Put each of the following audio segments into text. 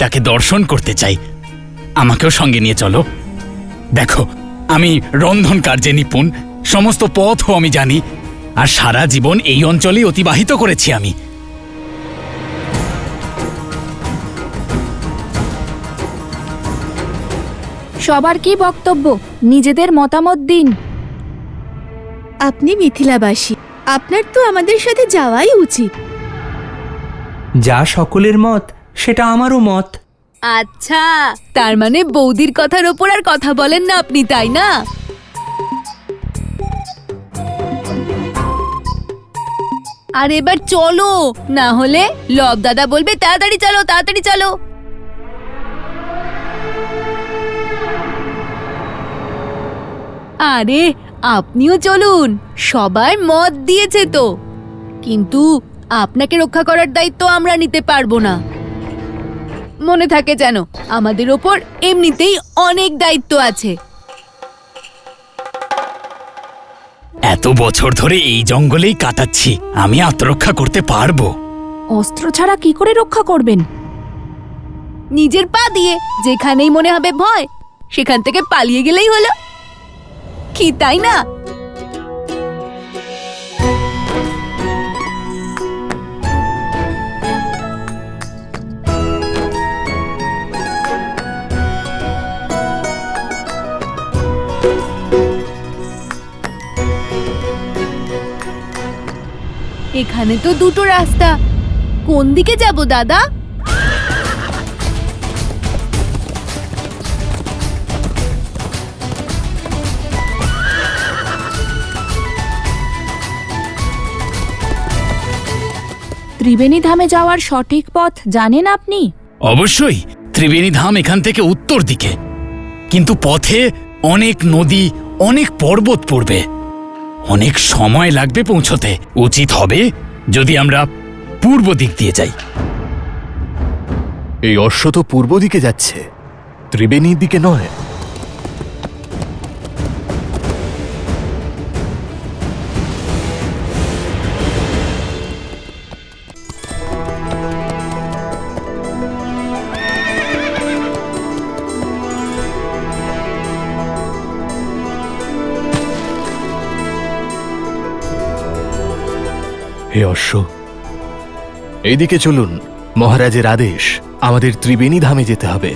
পিতাকে দর্শন করতে চাই। আমাকেও সঙ্গে নিয়ে চলো। দেখো, আমি রন্ধন কার্যে নিপুণ, সমস্ত পথও আমি জানি, আর সারা জীবন এই অঞ্চলেই অতিবাহিত করেছি আমি। সবার কি বক্তব্য? নিজেদের মতামত দিন। আপনি মিথিলাবাসী, আপনার তো আমাদের সাথে যাওয়াই উচিত। যা সকলের মত সেটা আমারও মত। আচ্ছা, তার মানে বৌদির কথার ওপর আর কথা বলেন না আপনি, তাই না? আর এবার চলো, না হলে লব দাদা বলবে তাড়াতাড়ি চলো, তাড়াতাড়ি চলো। আরে আপনিও চলুন, সবাই মত দিয়েছে তো, কিন্তু আপনাকে রক্ষা করার দায়িত্ব আমরা নিতে পারবো না। মনে থাকে যেন, আমাদের ওপর এমনিতেই অনেক দায়িত্ব আছে। এত বছর ধরে এই জঙ্গলেই কাটাচ্ছি, আমি আত্মরক্ষা করতে পারবো। অস্ত্র ছাড়া কি করে রক্ষা করবেন? নিজের পা দিয়ে যেখানেই মনে হবে ভয়, সেখান থেকে পালিয়ে গেলেই হলো, কি তাই না? এখানে তো দুটো রাস্তা, কোন দিকে যাব দাদা? ত্রিবেণী ধামে যাওয়ার সঠিক পথ জানেন আপনি? অবশ্যই, ত্রিবেণী ধাম এখান থেকে উত্তর দিকে, কিন্তু পথে অনেক নদী, অনেক পর্বত পড়বে, অনেক সময় লাগবে পৌঁছতে। উচিত হবে যদি আমরা পূর্ব দিক দিয়ে যাই। এই অশ্ব তো পূর্ব দিকে যাচ্ছে, ত্রিবেণীর দিকে নয়। হে অশ্ব, এইদিকে চলুন। মহারাজের আদেশ, আমাদের ত্রিবেণী ধামে যেতে হবে।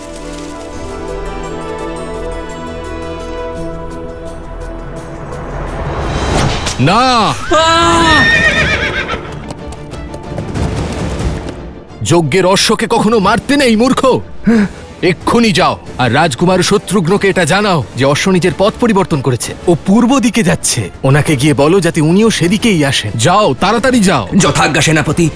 না, যজ্ঞের অশ্বকে কখনো মারতে নেই মূর্খ। এক্ষুনি যাও আর রাজকুমার শত্রুঘ্নকে এটা জানাও যে অশ্ব নিজের পথ পরিবর্তন করেছে, ও পূর্ব দিকে যাচ্ছে। ওনাকে গিয়ে বলো যাতে উনিও সেদিকেই আসেন। যাও, তাড়াতাড়ি যাও। যথাজ্ঞা সেনাপতি।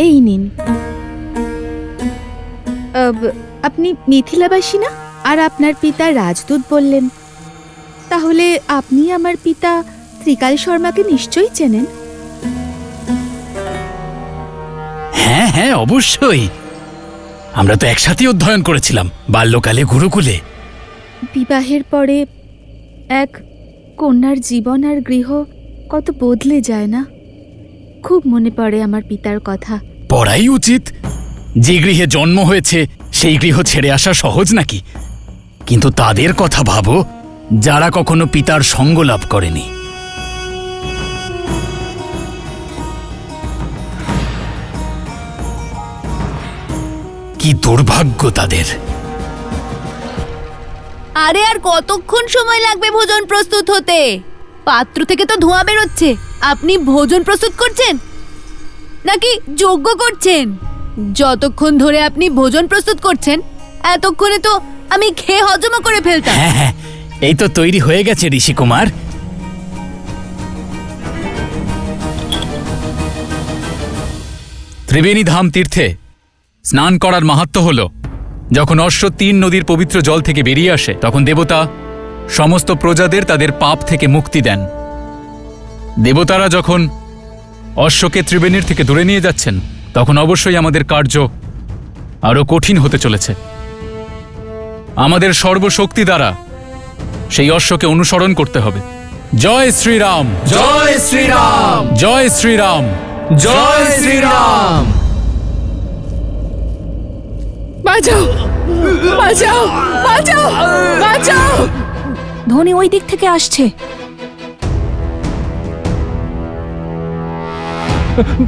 এই নিন। আপনি মিথিলাবাসী না? আর আপনার পিতা রাজদূত বললেন, তাহলে আপনি আমার পিতা ত্রিকাল শর্মাকে নিশ্চয়ই চেনেন। হ্যাঁ হ্যাঁ, অবশ্যই। আমরা তো একসাথে অধ্যয়ন করেছিলাম বাল্যকালে গুরুকুলে। বিবাহের পরে এক কন্যার জীবন আর গৃহ কত বদলে যায় না। খুব মনে পড়ে আমার পিতার কথা। পড়াই উচিত। যে গৃহে জন্ম হয়েছে সেই গৃহ ছেড়ে আসা সহজ নাকি? কিন্তু তাদের কথা ভাবো যারা কখনো পিতার সঙ্গ লাভ করেনি। কি দুর্ভাগ্য তাদের। আরে আর কতক্ষণ সময় লাগবে ভোজন প্রস্তুত হতে? পাত্র থেকে তো ধোঁয়া বেরোচ্ছে। আপনি ভোজন প্রস্তুত করছেন নাকি যজ্ঞ করছেন? যতক্ষণ ধরে আপনি ভোজন প্রস্তুত করছেন, এতক্ষণে তো আমি খেয়ে হজম করে ফেলতাম। হ্যাঁ হ্যাঁ, এই তো তৈরি হয়ে গেছে ঋষি কুমার। ত্রিবেণী ধাম তীর্থে স্নান করার মাহাত্ম্য হল, যখন অশ্ব ৩ নদীর পবিত্র জল থেকে বেরিয়ে আসে তখন দেবতা সমস্ত প্রজাদের তাদের পাপ থেকে মুক্তি দেন। দেবতারা যখন অশ্বকে ত্রিবেণীর থেকে দূরে নিয়ে যাচ্ছেন তখন অবশ্যই আমাদের কার্য আরো কঠিন হতে চলেছে। আমাদের সর্বশক্তি দ্বারা সেই অশ্বকে অনুসরণ করতে হবে। জয় শ্রীরাম, জয় শ্রীরাম, জয় শ্রীরাম। জয় শ্রীরাম। বাঁচাও, বাঁচাও, বাঁচাও, বাঁচাও। ধনী ওই দিক থেকে আসছে।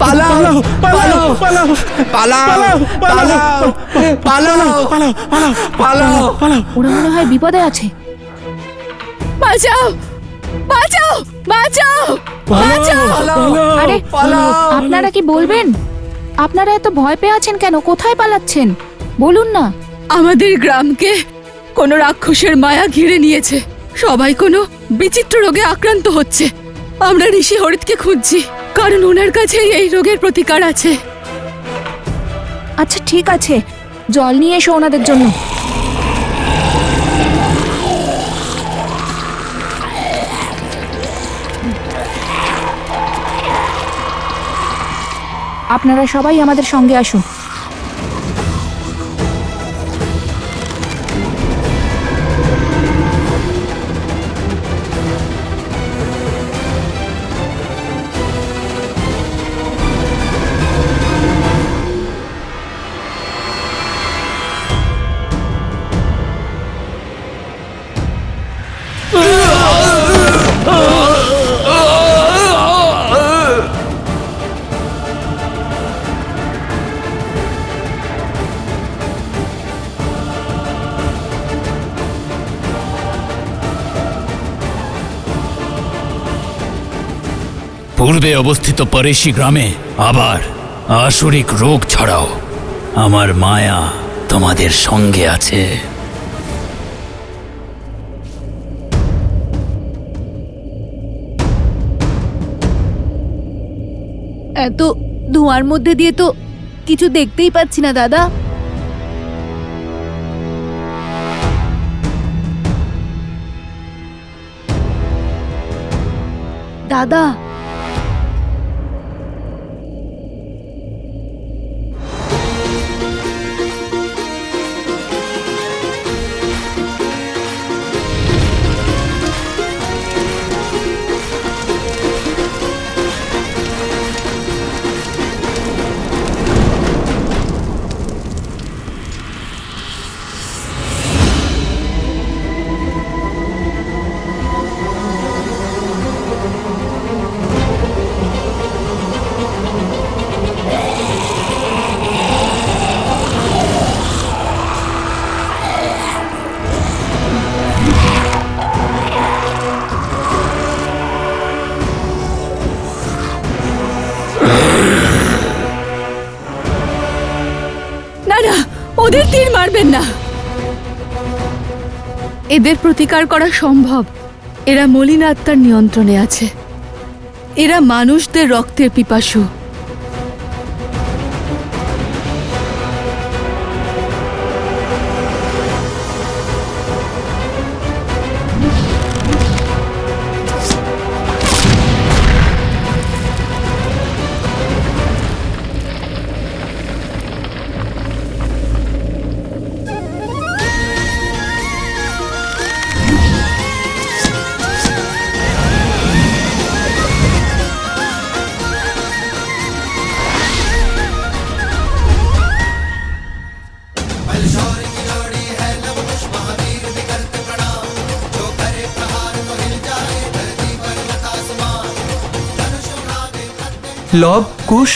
পালাও, পালাও, পালাও, পালাও, পালাও, পালাও, পালাও, পালাও। ওরা মনে হয় বিপদে আছে। বাঁচাও, বাঁচাও, বাঁচাও, বাঁচাও। আরে আপনারা কি বলবেন? আপনারা এত ভয় পেয়ে আছেন কেন? কোথায় পালাচ্ছেন বলুন না। আমাদের গ্রামকে কোনো রাক্ষসের মায়া ঘিরে নিয়েছে। সবাই কোনো বিচিত্র রোগে আক্রান্ত হচ্ছে। আমরা ঋষি হরিতকে খুঁজছি, কারণ ওনার কাছেই এই রোগের প্রতিকার আছে। আচ্ছা ঠিক আছে, জল নিয়ে এসো ওনাদের জন্য। আপনারা সবাই আমাদের সঙ্গে আসুন। পূর্বে অবস্থিত পরেশি গ্রামে আবার আসরিক রোগ ছড়াও। আমার মায়া তোমাদের সঙ্গে আছে। এত ধোঁয়ার মধ্যে দিয়ে তো কিছু দেখতেই পাচ্ছি না দাদা। দাদা, না না, ওদের তীর মারবেন না। এদের প্রতিকার করা সম্ভব। এরা মলিন আত্মার নিয়ন্ত্রণে আছে। এরা মানুষদের রক্তের পিপাসু। লব, কুশ,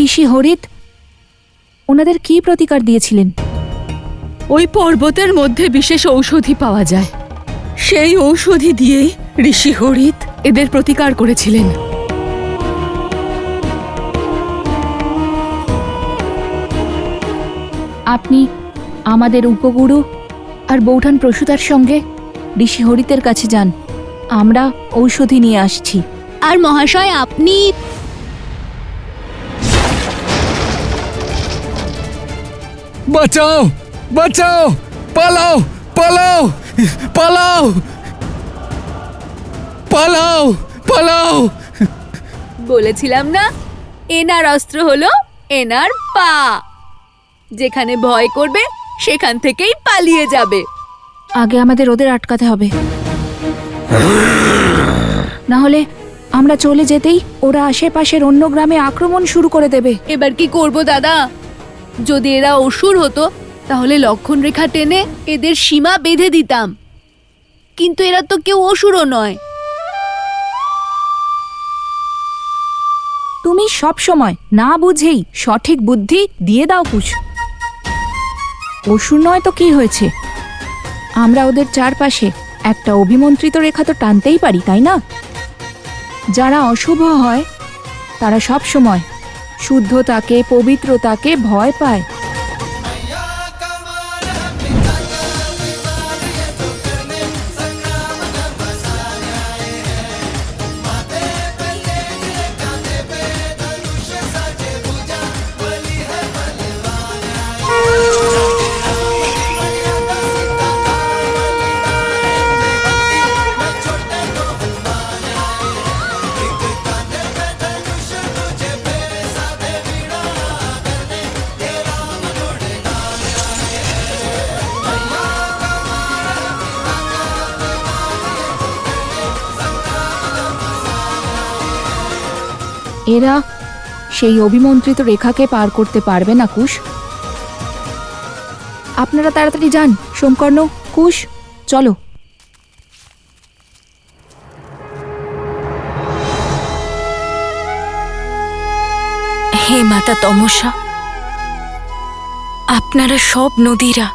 ঋষি হরিত ওনাদের কি প্রতিকার দিয়েছিলেন? ওই পর্বতের মধ্যে বিশেষ ঔষধি পাওয়া যায়। সেই ঔষধি দিয়েই ঋষি হরিত এদের প্রতিকার করেছিলেন। আপনি আমাদের উপগুরু আর বৌঠান প্রসূতার সঙ্গে ঋষি হরিতের কাছে যান। আমরা ঔষধি নিয়ে আসছি। আর মহাশয় আপনি বাঁচাও, বাঁচাও, পালাও, পালাও, পালাও, পালাও, পালাও। বলেছিলাম না এনার অস্ত্র হলো এনার পা। যেখানে ভয় করবে সেখান থেকেই পালিয়ে যাবে। আগে আমাদের ওদের আটকাতে হবে, না হলে আমরা চলে যেতেই ওরা আশেপাশের অন্য গ্রামে আক্রমণ শুরু করে দেবে। এবার কি করব দাদা? যদি এরা অসুর হতো তাহলে লক্ষণ রেখা টেনে এদের সীমা বেঁধে দিতাম, কিন্তু এরা তো কেউ অসুরও নয়। তুমি সব সময় না বুঝেই সঠিক বুদ্ধি দিয়ে দাও কুশ। অসুর নয় তো কি হয়েছে, আমরা ওদের চারপাশে একটা অভিমন্ত্রিত রেখা তো টানতেই পারি, তাই না? যারা অশুভ হয় তারা সব সময় শুদ্ধতাকে, পবিত্রতাকে ভয় পায়। এরা সেই অভিমন্ত্রিত রেখাকে পার করতে পারবে না কুশ। আপনারা তাড়াতাড়ি যান, সোমকর্ণ, কুশ, চলো। হে মাতা তমসা, আপনারা সব নদীরা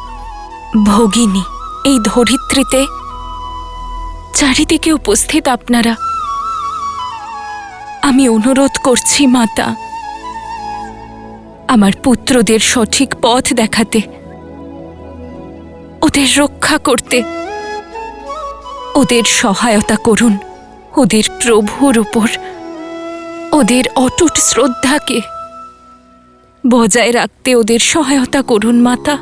ভগিনী এই ধরিত্রীতে চারিদিকে উপস্থিত আপনারা, আমি অনুরোধ করছি মাতা, আমার পুত্রদের সঠিক পথ দেখাতে, ওদের রক্ষা করতে, ওদের সহায়তা করুন। ওদের প্রভুর উপর ওদের অটুট শ্রদ্ধাকে বজায় রাখতে ওদের সহায়তা করুন মাতা।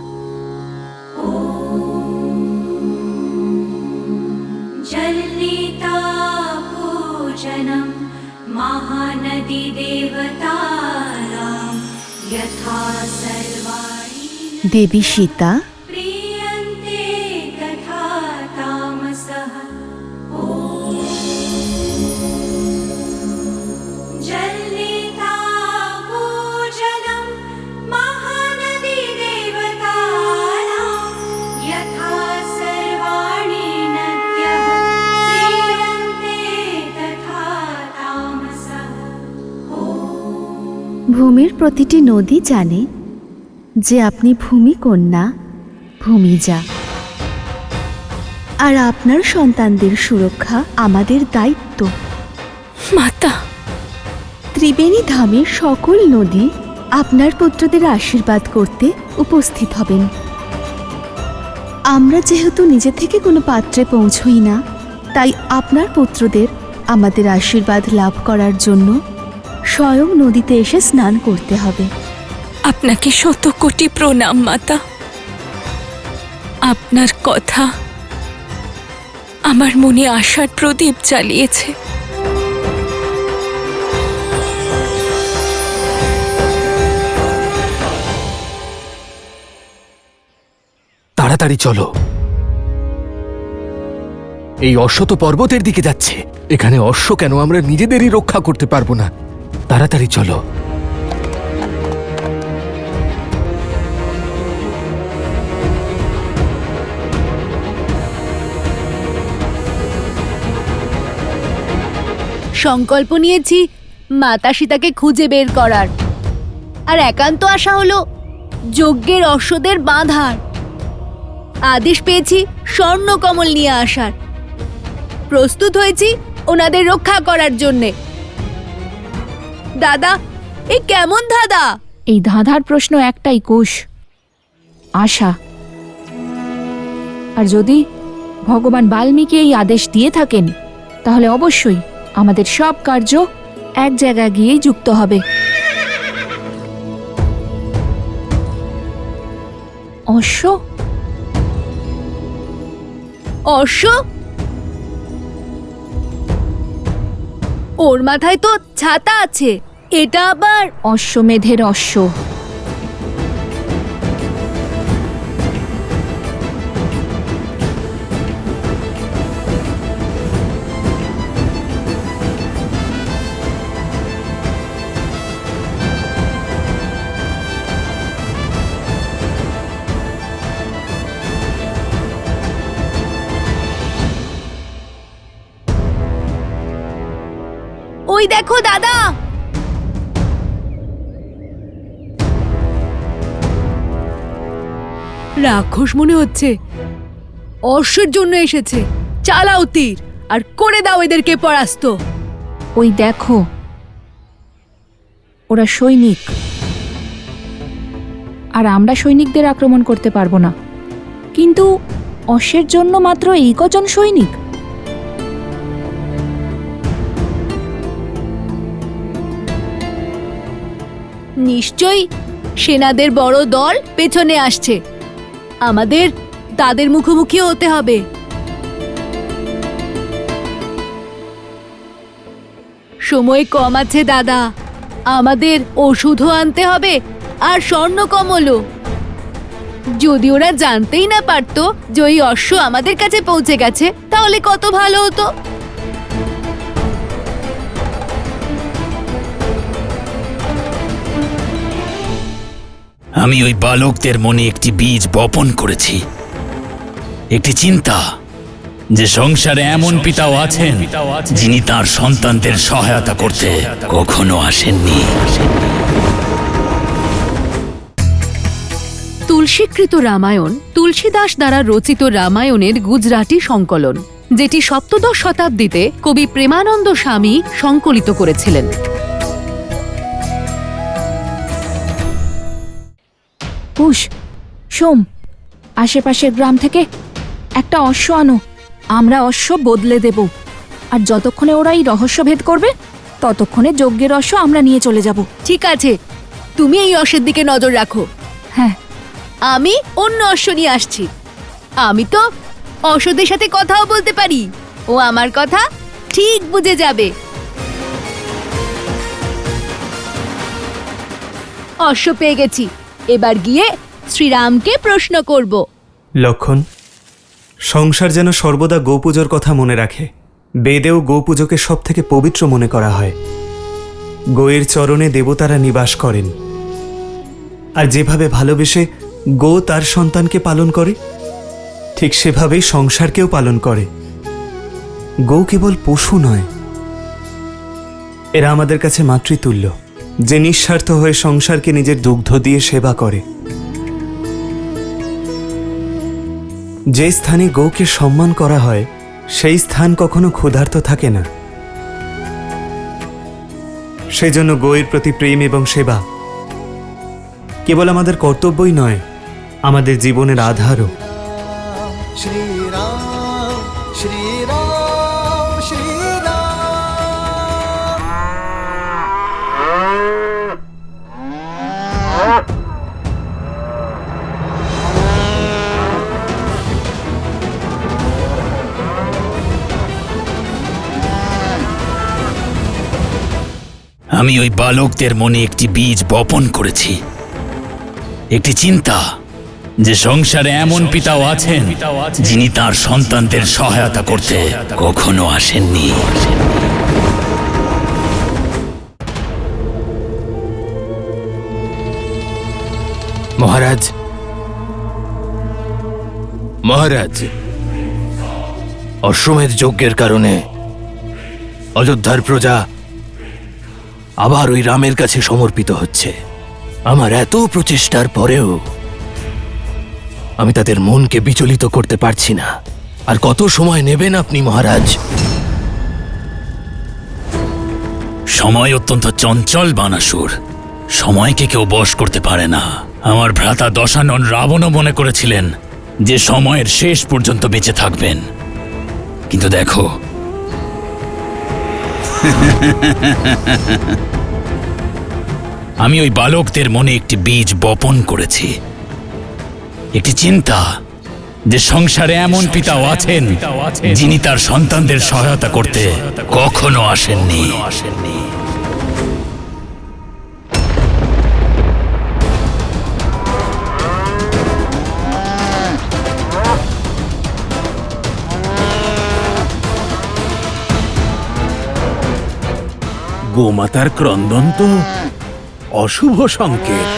जलनीता पूजनं महानदी देवतानां यथा सर्वाणि দেবী সীতা, प्रीयन्ते तथा तामसः। जलनीता पूजनं महानदी देवतानां यथा सर्वाणि नद्यः प्रीयन्ते तथा तामसः। ভূমির প্রতিটি নদী জানে যে আপনি ভূমিকন্যা, ভূমিজা, আর আপনার সন্তানদের সুরক্ষা আমাদের দায়িত্ব। মাতা, ত্রিবেণী ধামের সকল নদী আপনার পুত্রদের আশীর্বাদ করতে উপস্থিত হবেন। আমরা যেহেতু নিজে থেকে কোনো পাত্রে পৌঁছই না, তাই আপনার পুত্রদের আমাদের আশীর্বাদ লাভ করার জন্য স্বয়ং নদীতে এসে স্নান করতে হবে। আপনাকে শত কোটি প্রণাম মাতা। আপনার কথা আমার মনে আশার প্রদীপ জ্বালিয়েছে। তাড়াতাড়ি চলো, এই অশ্ব তো পর্বতের দিকে যাচ্ছে। এখানে অশ্ব কেন, আমরা নিজেদেরই রক্ষা করতে পারবো না। তাড়াতাড়ি চলো। সংকল্প নিয়েছি মাতা সীতাকে খুঁজে বের করার, আর একান্ত আশা হলো যজ্ঞের অশ্বদের বাঁধার। আদেশ পেয়েছি স্বর্ণকমল নিয়ে আসার। প্রস্তুত হয়েছি ওনাদের রক্ষা করার জন্যে। দাদা, এ কেমন ধাঁধা? এই ধাঁধার প্রশ্ন একটাই কুশ, আশা। আর যদি ভগবান বাল্মীকি এই আদেশ দিয়ে থাকেন তাহলে অবশ্যই আমাদের সব কার্য এক জায়গায় গিয়েই যুক্ত হবে। অশ্ব? অশ্ব? ওর মাথায় তো ছাতা আছে, এটা আবার অশ্বমেধের অশ্ব। ওই দেখো দাদা, রাক্ষস মনে হচ্ছে, অশ্বর জন্য এসেছে। চালাও তীর আর করে দাও এদেরকে পরাস্ত। ওই দেখো, ওরা সৈনিক, আর আমরা সৈনিকদের আক্রমণ করতে পারবো না। কিন্তু অশ্বের জন্য মাত্র এই কজন সৈনিক? নিশ্চয়ই সেনাদের বড় দল পেছনে আসছে, আমাদের তাদের মুখোমুখি হতে হবে। সময় কম আছে দাদা, আমাদের ওষুধও আনতে হবে আর স্বর্ণ কমলও। যদি ওরা জানতেই না পারতো যে ওই অশ্ব আমাদের কাছে পৌঁছে গেছে, তাহলে কত ভালো হতো। আমি ওই বালকদের মনে একটি বীজ বপন করেছি, একটি চিন্তা যে সংসারে এমন পিতাও আছেন যিনি তার সন্তানদের সহায়তা করতে কখনো আসেননি। তুলসীকৃত রামায়ণ তুলসীদাস দ্বারা রচিত রামায়ণের গুজরাটি সংকলন, যেটি সপ্তদশ শতাব্দীতে কবি প্রেমানন্দ স্বামী সংকলিত করেছিলেন। কুশ, সোম, আশেপাশের গ্রাম থেকে একটা অশ্ব আনো, আমরা অশ্ব বদলে দেব। আর যতক্ষণে ওরা এই রহস্য ভেদ করবে, ততক্ষণে যজ্ঞের অশ্ব আমরা নিয়ে চলে যাব। ঠিক আছে, তুমি এই অশ্বের দিকে নজর রাখো, হ্যাঁ। আমি অন্য অশ্ব নিয়ে আসছি। আমি তো অশ্বদের সাথে কথাও বলতে পারি, ও আমার কথা ঠিক বুঝে যাবে। অশ্ব পেয়ে গেছি, এবার গিয়ে শ্রীরামকে প্রশ্ন করব। লক্ষণ, সংসার যেন সর্বদা গোপুজোর কথা মনে রাখে। বেদেও গোপুজোকে সব থেকে পবিত্র মনে করা হয়। গোয়ের চরণে দেবতারা নিবাস করেন, আর যেভাবে ভালোবেসে গো তার সন্তানকে পালন করে, ঠিক সেভাবেই সংসারকেও পালন করে। গো কেবল পশু নয়, এরা আমাদের কাছে মাতৃতুল্য, যে নিঃস্বার্থ হয়ে সংসারকে নিজের দুগ্ধ দিয়ে সেবা করে। যে স্থানে গৌকে সম্মান করা হয়, সেই স্থান কখনো ক্ষুধার্ত থাকে না। সেজন্য গোয়ের প্রতি প্রেম এবং সেবা কেবল আমাদের কর্তব্যই নয়, আমাদের জীবনের আধারও। শ্রীরাম শ্রীরাম শ্রীরাম। আমি ওই বালকদের মনে একটি বীজ বপন করেছি, একটি চিন্তা যে সংসারে এমন পিতাও আছেন যিনি তার সন্তানদের সহায়তা করতে কখনো আসেননি। মহারাজ, মহারাজ, অশ্বমেধ যজ্ঞের কারণে অযোধ্যার প্রজা আবার ওই রামের কাছে সমর্পিত হচ্ছে। আমার এত প্রচেষ্টার পরেও আমি তাদের মনকে বিচলিত করতে পারছি না। আর কত সময় নেবেন আপনি মহারাজ? সময় অত্যন্ত চঞ্চল বানাসুর, সময়কে কেউ বশ করতে পারে না। আমার ভ্রাতা দশানন রাবণও মনে করেছিলেন যে সময়ের শেষ পর্যন্ত বেঁচে থাকবেন, কিন্তু দেখো আমি ওই বালকদের মনে একটি বীজ বপন করেছি, একটি চিন্তা যে সংসারে এমন পিতাও আছেন যিনি তার সন্তানদের সহায়তা করতে কখনো আসেননি। গোমাতার ক্রন্দন তো অশুভ সংকেত।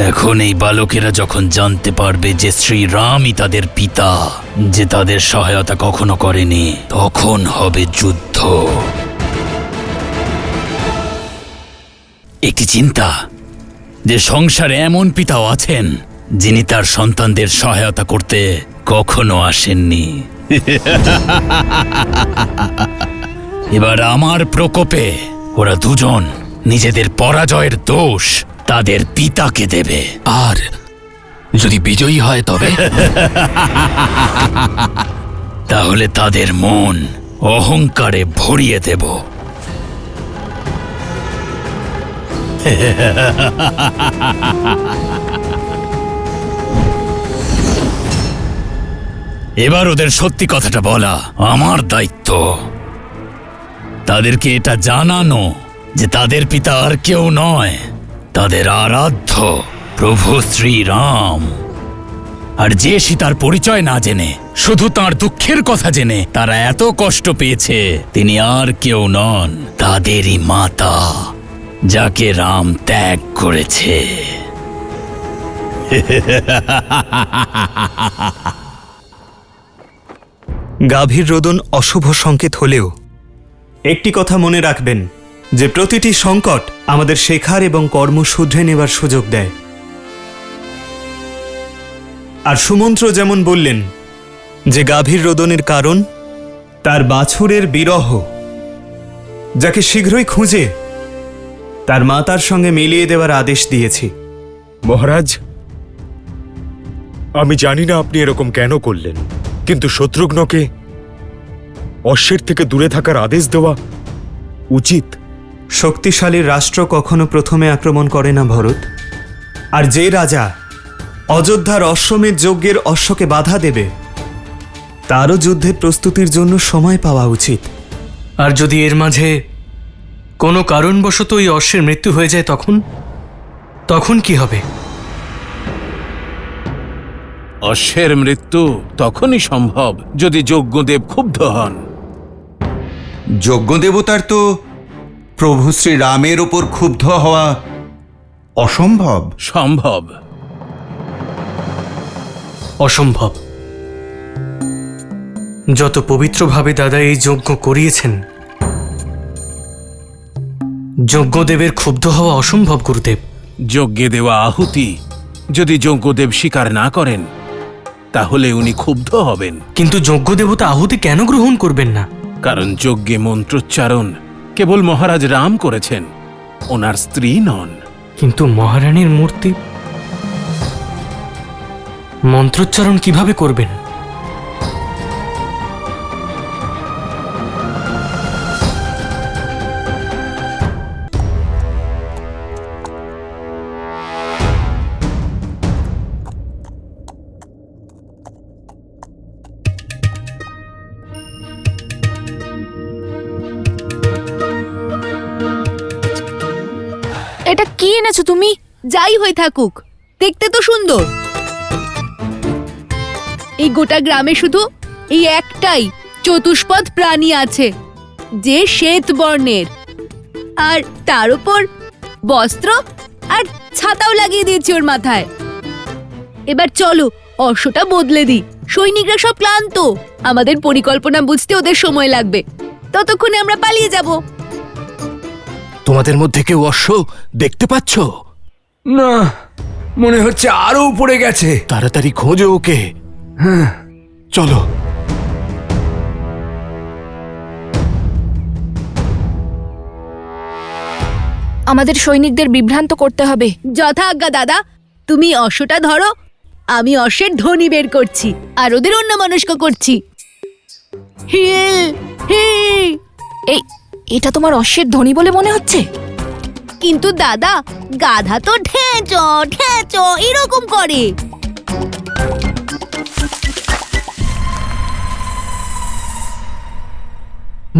এখন এই বালকেরা যখন জানতে পারবে যে শ্রীরামই তাদের পিতা, যে তাদের সহায়তা কখনো করেনি, তখন হবে যুদ্ধ। একটি চিন্তা যে সংসারে এমন পিতাও আছেন যিনি তার সন্তানদের সহায়তা করতে কখনো আসেননি। এবার আমার প্রকোপে ওরা দুজন নিজেদের পরাজয়ের দোষ তাদের পিতাকে দেবে। আর যদি বিজয়ী হয় তবে তাহলে তাদের মন অহংকারে ভরিয়ে দেব। এবার ওদের সত্যি কথাটা বলা আমার দায়িত্ব। তাদেরকে এটা জানানো যে তাদের পিতা আর কেউ নয়, তাদের আরাধ্য প্রভু শ্রীরাম। আর যে সীতার পরিচয় না জেনে, শুধু তার দুঃখের কথা জেনে তারা এত কষ্ট পেয়েছে, তিনি আর কেউ নন, তাদেরই মাতা, যাকে রাম ত্যাগ করেছে। গাভীর রোদন অশুভ সংকেত হলেও একটি কথা মনে রাখবেন যে প্রতিটি সংকট আমাদের শেখার এবং কর্ম শুধরে নেবার সুযোগ দেয়। আর সুমন্ত্র যেমন বললেন যে গাভীর রোদনের কারণ তার বাছুরের বিরহ, যাকে শীঘ্রই খুঁজে তার মাতার সঙ্গে মিলিয়ে দেওয়ার আদেশ দিয়েছি। মহারাজ, আমি জানি না আপনি এরকম কেন করলেন, কিন্তু শত্রুঘ্নকে অশ্বের থেকে দূরে থাকার আদেশ দেওয়া উচিত। শক্তিশালী রাষ্ট্র কখনো প্রথমে আক্রমণ করে না ভরত। আর যে রাজা অযোধ্যার অশ্বমেধ যজ্ঞের অশ্বকে বাধা দেবে, তারও যুদ্ধের প্রস্তুতির জন্য সময় পাওয়া উচিত। আর যদি এর মাঝে কোনো কারণবশত ওই অশ্বের মৃত্যু হয়ে যায় তখন কি হবে? অশ্বের মৃত্যু তখনই সম্ভব যদি যজ্ঞদেব ক্ষুব্ধ হন। যজ্ঞদেবতার তো প্রভু শ্রীরামের ওপর ক্ষুব্ধ হওয়া অসম্ভব। সম্ভব। অসম্ভব। যত পবিত্রভাবে দাদা এই যজ্ঞ করিয়েছেন, যজ্ঞদেবের ক্ষুব্ধ হওয়া অসম্ভব গুরুদেব। যজ্ঞে দেওয়া আহুতি যদি যজ্ঞদেব স্বীকার না করেন, তাহলে উনি ক্ষুব্ধ হবেন। কিন্তু যজ্ঞদেবতা আহুতি কেন গ্রহণ করবেন না? কারণ যজ্ঞে মন্ত্রোচ্চারণ কেবল মহারাজ রাম করেছেন, ওনার স্ত্রী নন। কিন্তু মহারানীর মূর্তি মন্ত্রোচ্চারণ কিভাবে করবেন? এটা কি এনেছো তুমি? যাই হয়ে থাকুক, দেখতে তো সুন্দর। এই গোটা গ্রামে শুধু এই একটাই চতুষ্পদ প্রাণী আছে যে শ্বেত বর্ণের, আর তার উপর বস্ত্র আর ছাতাও লাগিয়ে দিয়েছি ওর মাথায়। এবার চলো অশ্বটা বদলে দিই। সৈনিকরা সব ক্লান্ত, আমাদের পরিকল্পনা বুঝতে ওদের সময় লাগবে, ততক্ষণে আমরা পালিয়ে যাব। তোমাদের মধ্যে কেউ অশ্ব দেখতে পাচ্ছ? না, মনে হচ্ছে আরো উপরে গেছে। তাড়াতাড়ি খোঁজো ওকে। হ্যাঁ, চলো। আমাদের সৈনিকদের বিভ্রান্ত করতে হবে। যথা আজ্ঞা দাদা, তুমি অশ্বটা ধরো, আমি অশ্বের ধ্বনি বের করছি আর ওদের অন্যমনস্ক করছি। হিল হিল। এটা তোমার অশ্বের ধ্বনি বলে মনে হচ্ছে? কিন্তু দাদা, গাধা তো ঢেঁচ ঢেঁচ এরকম করে।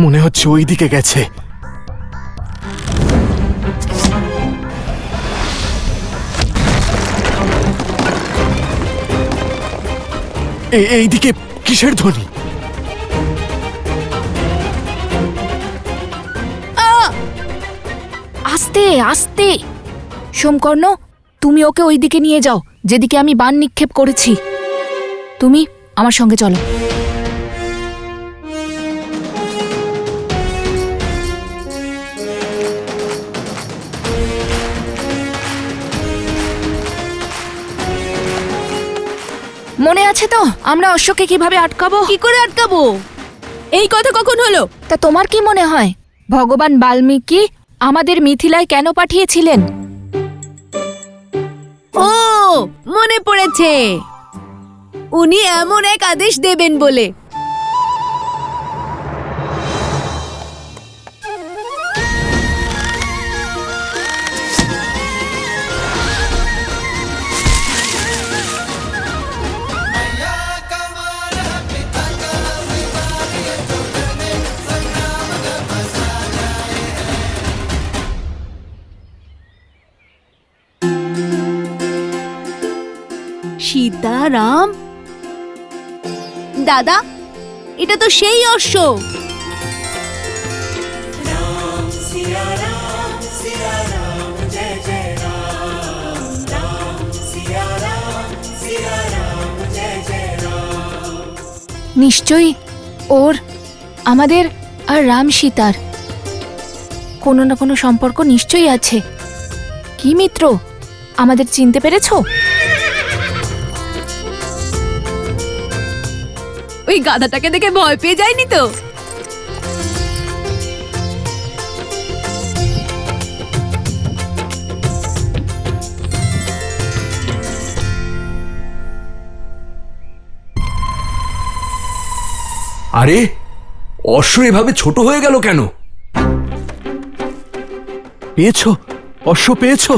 মনে হচ্ছে ওই দিকে গেছে। এইদিকে কিসের ধ্বনি? আস্তে আস্তে। সোমকর্ণ, তুমি ওকে ওই দিকে নিয়ে যাও যেদিকে আমি বাণ নিক্ষেপ করেছি। তুমি আমার সঙ্গে চলো। মনে আছে তো আমরা অশ্বকে কিভাবে আটকাবো? কি করে আটকাবো? এই কথা কখন হলো? তা তোমার কি মনে হয় ভগবান বাল্মীকি আমাদের মিথিলায় কেন পাঠিয়েছিলেন? ও, মনে পড়েছে, উনি এমন এক আদেশ দেবেন বলে। সীতারাম, দাদা, এটা তো সেই অশ্ব। নিশ্চয়ই ওর আমাদের আর রাম সীতার কোনো না কোনো সম্পর্ক নিশ্চয়ই আছে। কি মিত্র, আমাদের চিনতে পেরেছো? ওই গাধাটাকে দেখে ভয় পেয়ে যায়নি তো? আরে, অশ্ব এভাবে ছোট হয়ে গেল কেন? পেয়েছো? অশ্ব পেয়েছো?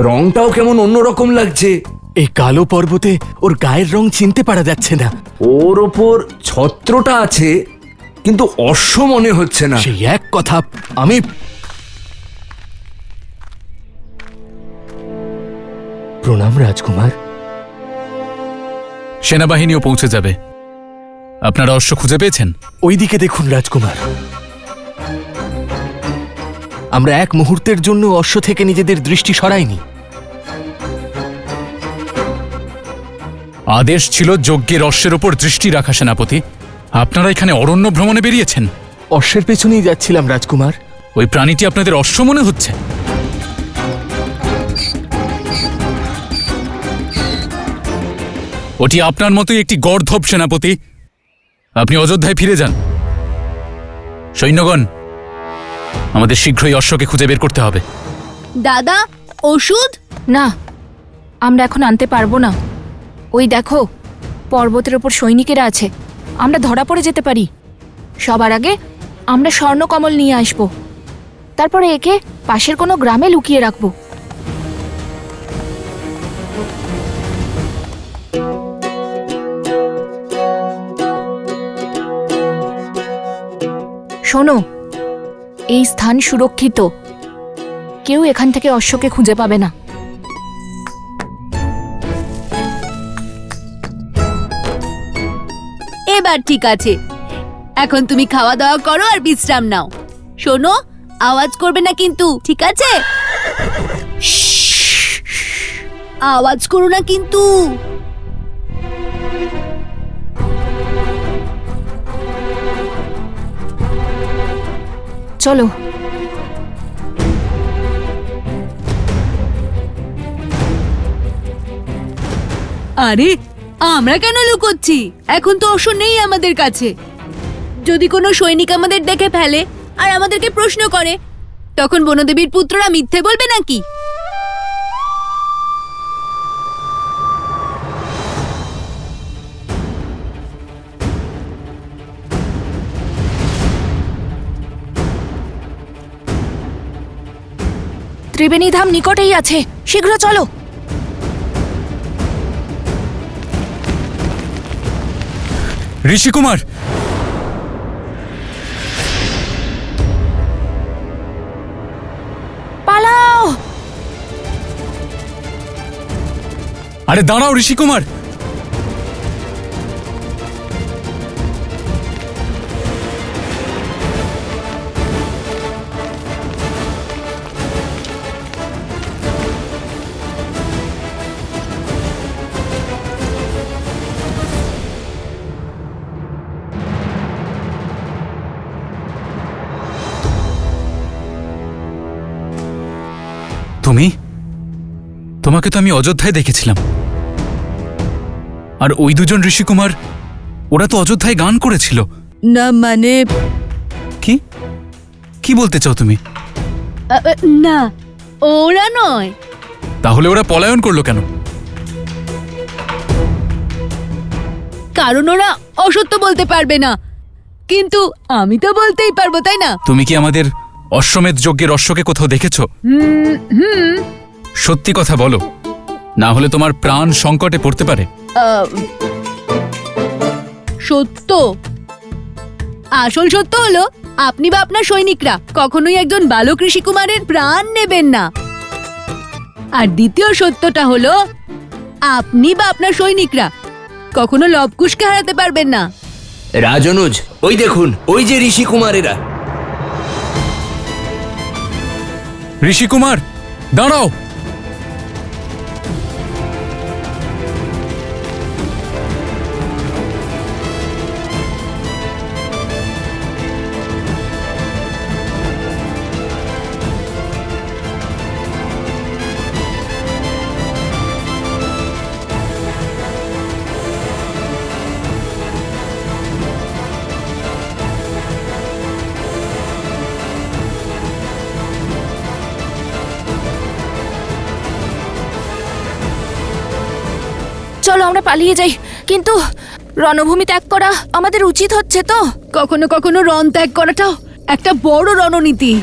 রংটাও কেমন অন্যরকম লাগছে। এই কালো পর্বতে ওর গায়ের রং চিনতে পারা যাচ্ছে না। ওর ওপর ছত্রটা আছে, কিন্তু অশ্ব মনে হচ্ছে না। সেই এক কথা। আমি প্রণাম রাজকুমার। সেনাবাহিনীও পৌঁছে যাবে। আপনারা অশ্ব খুঁজে পেয়েছেন? ওইদিকে দেখুন রাজকুমার। আমরা এক মুহূর্তের জন্য অশ্ব থেকে নিজেদের দৃষ্টি সরাইনি। আদেশ ছিল যজ্ঞের অশ্বের ওপর দৃষ্টি রাখা সেনাপতি। আপনারা এখানে অরণ্য ভ্রমণে বেরিয়েছেন? অশ্বের পেছনেই যাচ্ছিলাম রাজকুমার। ওই প্রাণীটি আপনাদের অশ্ব মনে হচ্ছে? ওটি আপনার মতোই একটি গর্ধব সেনাপতি। আপনি অযোধ্যায় ফিরে যান। সৈন্যগণ, আমাদের শীঘ্রই অশ্বকে খুঁজে বের করতে হবে। দাদা, ওষুধ? না, আমরা এখন আনতে পারবো না। ওই দেখো, পর্বতের ওপর সৈনিকেরা আছে, আমরা ধরা পড়ে যেতে পারি। সবার আগে আমরা স্বর্ণকমল নিয়ে আসব, তারপরে একে পাশের কোনো গ্রামে লুকিয়ে রাখব। শোনো, এই স্থান সুরক্ষিত, কেউ এখান থেকে অশ্বকে খুঁজে পাবে না। এবার ঠিক আছে, এখন তুমি খাওয়া দাওয়া করো আর বিশ্রাম নাও। শোনো, আওয়াজ করবে না কিন্তু, ঠিক আছে? আওয়াজ করো না কিন্তু। চলো। আরে, আমরা কেন লুকোচ্ছি? এখন তো অশ্ব নেই আমাদের কাছে। যদি কোনো সৈনিক আমাদের দেখে ফেলে আর আমাদেরকে প্রশ্ন করে, তখন বনদেবীর পুত্ররা মিথ্যে বলবে নাকি? ত্রিবেণী ধাম নিকটেই আছে, শীঘ্র চলো। ঋষিকুমার, পালাও! আরে দাঁড়াও ঋষিকুমার। তোমাকে তো আমি অযোধ্যায় দেখেছিলাম। আর ওই দুজন ঋষিকুমার, ওরা তো অযোধ্যায় গান করেছিল। না মানে কি কি বলতে চাও তুমি? না, ওরা নয়। তাহলে ওরা পলায়ন করলো কেন? কারণ ওরা অসত্য বলতে পারবে না, কিন্তু আমি তো বলতেই পারবো, তাই না? তুমি কি আমাদের অশ্বমেধ যজ্ঞের অশ্বকে কোথাও দেখেছো? সত্যি কথা বলো, না হলে তোমার প্রাণ সংকটে পড়তে পারে। সত্য, আসল সত্য হলো আপনি বা আপনার সৈনিকরা কখনোই একজন বালক ঋষিকুমারের প্রাণ নেবেন না। আর দ্বিতীয় সত্যটা হলো আপনি বা আপনার সৈনিকরা কখনো লবকুশকে হারাতে পারবেন না। রাজনুজ, ওই দেখুন, ওই যে ঋষি কুমারেরা। ঋষিকুমার, দাঁড়াও! চলো আমরা পালিয়ে যাই, কিন্তু রণভূমি ত্যাগ করা আমাদের উচিত হচ্ছে তো? কখনো কখনো রণ ত্যাগ করাটাও একটা বড় রণনীতি।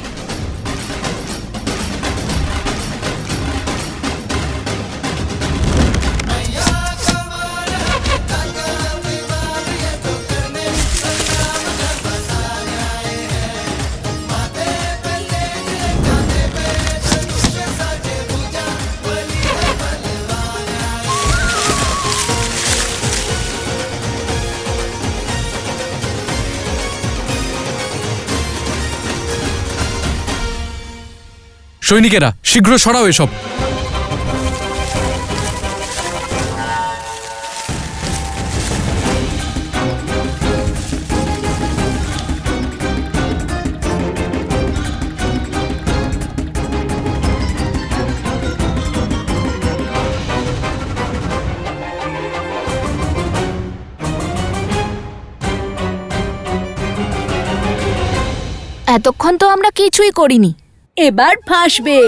সৈনিকেরা, শীঘ্র সরাও এসব। এতক্ষণ তো আমরা কিছুই করিনি, এবার ফাঁসবে।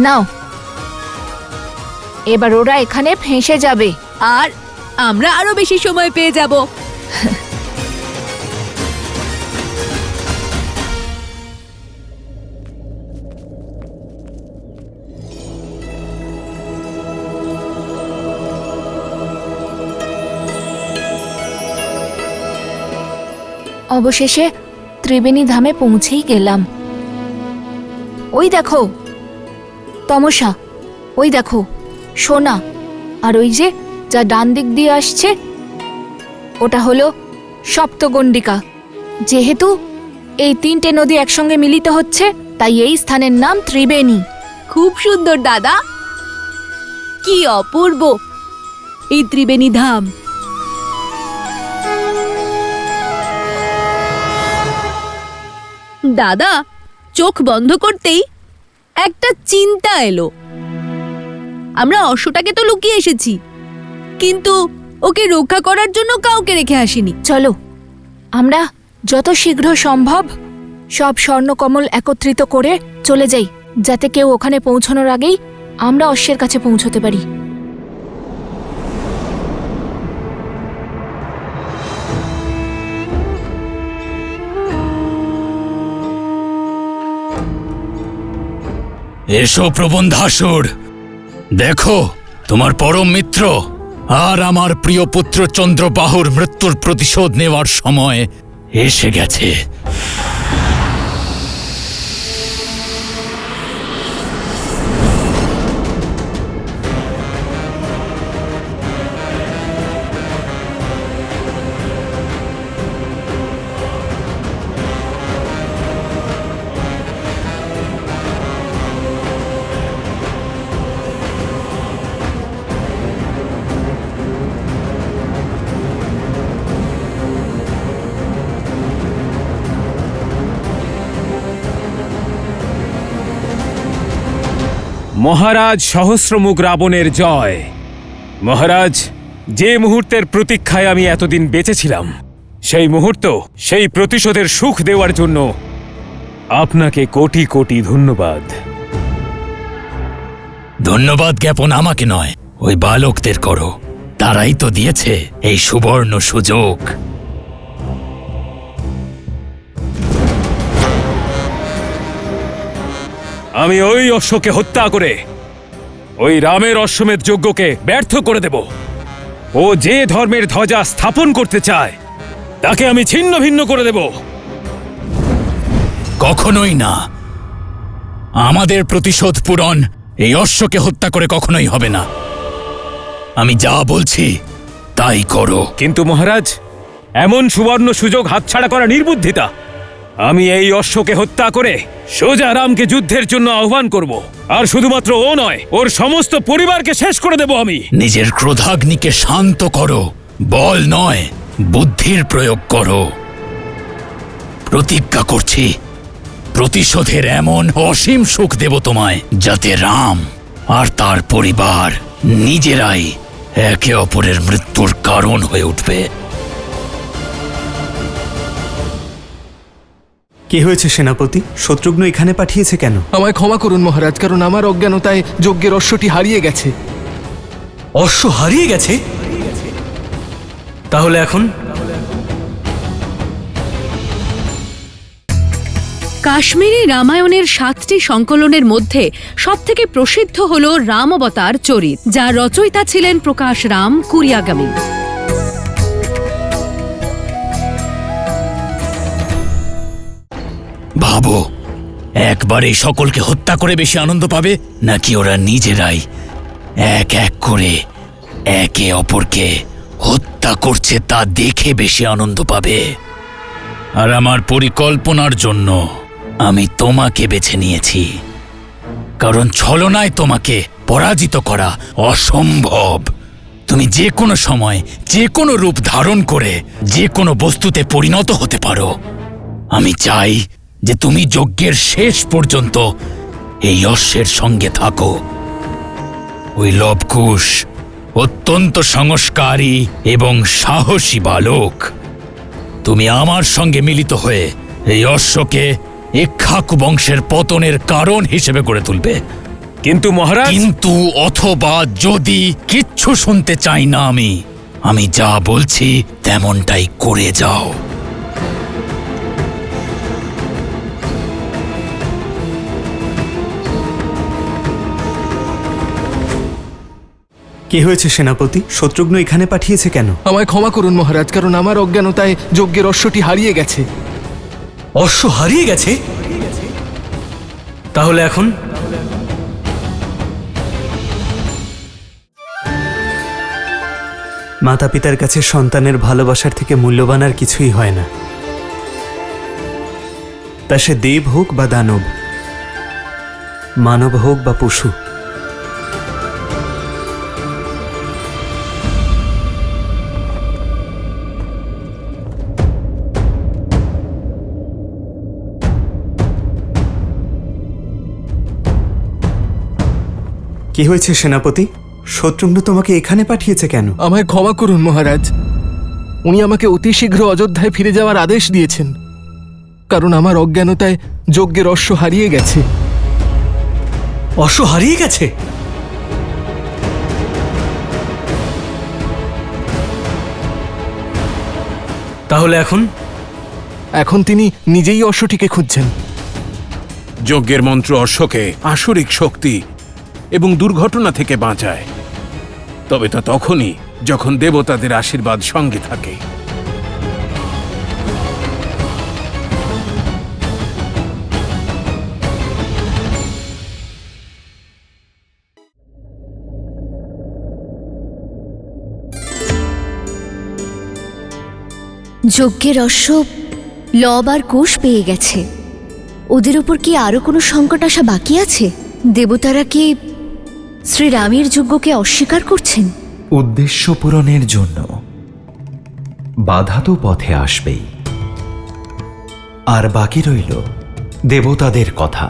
নাও, এবার ওরা এখানে ফেঁসে যাবে আর আমরা আরো বেশি সময় পেয়ে যাব। অবশেষে ত্রিবেণী ধামে পৌঁছেই গেলাম। ওই দেখো তমসা, ওই দেখো সোনা, আর ওই যে যা ডান দিক দিয়ে আসছে ওটা হলো সপ্তগণ্ডিকা। যেহেতু এই তিনটে নদী একসঙ্গে মিলিত হচ্ছে, তাই এই স্থানের নাম ত্রিবেণী। খুব সুন্দর দাদা, কি অপূর্ব এই ত্রিবেণী ধাম। দাদা, চোখ বন্ধ করতেই একটা চিন্তা এলো। আমরা অশ্বটাকে তো লুকিয়ে এসেছি, কিন্তু ওকে রক্ষা করার জন্য কাউকে রেখে আসিনি। চলো আমরা যত শীঘ্র সম্ভব সব স্বর্ণকমল একত্রিত করে চলে যাই যাতে কেউ ওখানে পৌঁছানোর আগেই আমরা অশ্বের কাছে পৌঁছতে পারি। এসো প্রবন্ধাসুর, দেখো তোমার পরম মিত্র আর আমার প্রিয় পুত্র চন্দ্রবাহুর মৃত্যুর প্রতিশোধ নেওয়ার সময় এসে গেছে। মহারাজ সহস্রমুখ রাবণের জয়। মহারাজ, যে মুহূর্তের প্রতীক্ষায় আমি এতদিন বেঁচেছিলাম, সেই মুহূর্ত, সেই প্রতিশোধের সুখ দেওয়ার জন্য আপনাকে কোটি কোটি ধন্যবাদ। ধন্যবাদ জ্ঞাপন আমাকে নয়, ওই বালকদের করো। তারাই তো দিয়েছে এই সুবর্ণ সুযোগ। আমি ওই অশ্বকে হত্যা করে ওই রামের অশ্বমেধ যজ্ঞকে ব্যর্থ করে দেব। ও যে ধর্মের ধ্বজা স্থাপন করতে চায় তাকে আমি ছিন্ন ভিন্ন করে দেব। কখনোই না। আমাদের প্রতিশোধ পূরণ এই অশ্বকে হত্যা করে কখনোই হবে না। আমি যা বলছি তাই করো। কিন্তু মহারাজ, এমন সুবর্ণ সুযোগ হাতছাড়া করা নির্বুদ্ধিতা। আমি এই অশ্বকে হত্যা করে সোজা রামকে যুদ্ধের জন্য আহ্বান করব, আর শুধুমাত্র ও নয়, ওর সমস্ত পরিবারকে শেষ করে দেব আমি। নিজের ক্রোধাগ্নিকে শান্ত করো, বল নয় বুদ্ধির প্রয়োগ করো। প্রতিজ্ঞা করছি, প্রতিশোধের এমন অসীম সুখ দেব তোমায়, যাতে রাম আর তার পরিবার নিজেরাই একে অপরের মৃত্যুর কারণ হয়ে উঠবে। কি হয়েছে সেনাপতি? শত্রুঘ্ন এখানে পাঠিয়েছে কেন? আমায় ক্ষমা করুন মহারাজ, কারণ আমার অজ্ঞানতায় যজ্ঞের অশ্বটি হারিয়ে গেছে। অশ্ব হারিয়ে গেছে? তাহলে এখন? কাশ্মীরি রামায়ণের 7টি সংকলনের মধ্যে সবথেকে প্রসিদ্ধ হল রামাবতার চরিত, যার রচয়িতা ছিলেন প্রকাশ রাম কুরিয়াগামী। ভাবো, একবার এই সকলকে হত্যা করে বেশি আনন্দ পাবে, নাকি ওরা নিজেরাই এক এক করে একে অপরকে হত্যা করছে তা দেখে বেশি আনন্দ পাবে? আর আমার পরিকল্পনার জন্য আমি তোমাকে বেছে নিয়েছি, কারণ ছলনায় তোমাকে পরাজিত করা অসম্ভব। তুমি যে কোনো সময় যে কোনো রূপ ধারণ করে যে কোনো বস্তুতে পরিণত হতে পারো। আমি চাই যে তুমি যজ্ঞের শেষ পর্যন্ত এই অশ্বের সঙ্গে থাকো। ওই লবকুশ অত্যন্ত সংস্কারী এবং সাহসী বালক। তুমি আমার সঙ্গে মিলিত হয়ে এই অশ্বকে ইক্ষ্বাকু বংশের পতনের কারণ হিসেবে গড়ে তুলবে। কিন্তু মহারাজ, কিন্তু অথবা যদি কিচ্ছু শুনতে চাই না আমি যা বলছি তেমনটাই করে যাও। কি হয়েছে সেনাপতি? শত্রুঘ্ন এখানে পাঠিয়েছে কেন? আমায় ক্ষমা করুন মহারাজ, কারণ আমার অজ্ঞানতায় যজ্ঞের অশ্বটি হারিয়ে গেছে। অশ্ব হারিয়ে গেছে? তাহলে এখন? মাতা পিতার কাছে সন্তানের ভালোবাসার থেকে মূল্যবান আর কিছুই হয় না, তা সে দেব হোক বা দানব, মানব হোক বা পশু। কি হয়েছে সেনাপতি? শত্রুঘ্ন তোমাকে এখানে পাঠিয়েছে কেন? আমায় ক্ষমা করুন মহারাজ, উনি আমাকে অতি শীঘ্র অযোধ্যায় ফিরে যাওয়ার আদেশ দিয়েছেন, কারণ আমার অজ্ঞানতায় যজ্ঞের অশ্ব হারিয়ে গেছে। অশ্ব হারিয়ে গেছে? তাহলে এখন তিনি নিজেই অশ্বটিকে খুঁজছেন। যজ্ঞের মন্ত্র অশ্বকে আসরিক শক্তি এবং দুর্ঘটনা থেকে বাঁচায়, তবে তা তখনই যখন দেবতাদের আশীর্বাদ সঙ্গে থাকে। যজ্ঞের অশ্ব লব আর কোষ পেয়ে গেছে। ওদের উপর কি আরো কোনো সংকট আসা বাকি আছে? দেবতারা কি শ্রীরামের যজ্ঞকে অস্বীকার করছেন? উদ্দেশ্য পূরণের জন্য বাধা তো পথে আসবেই। আর বাকি রইল দেবতাদের কথা।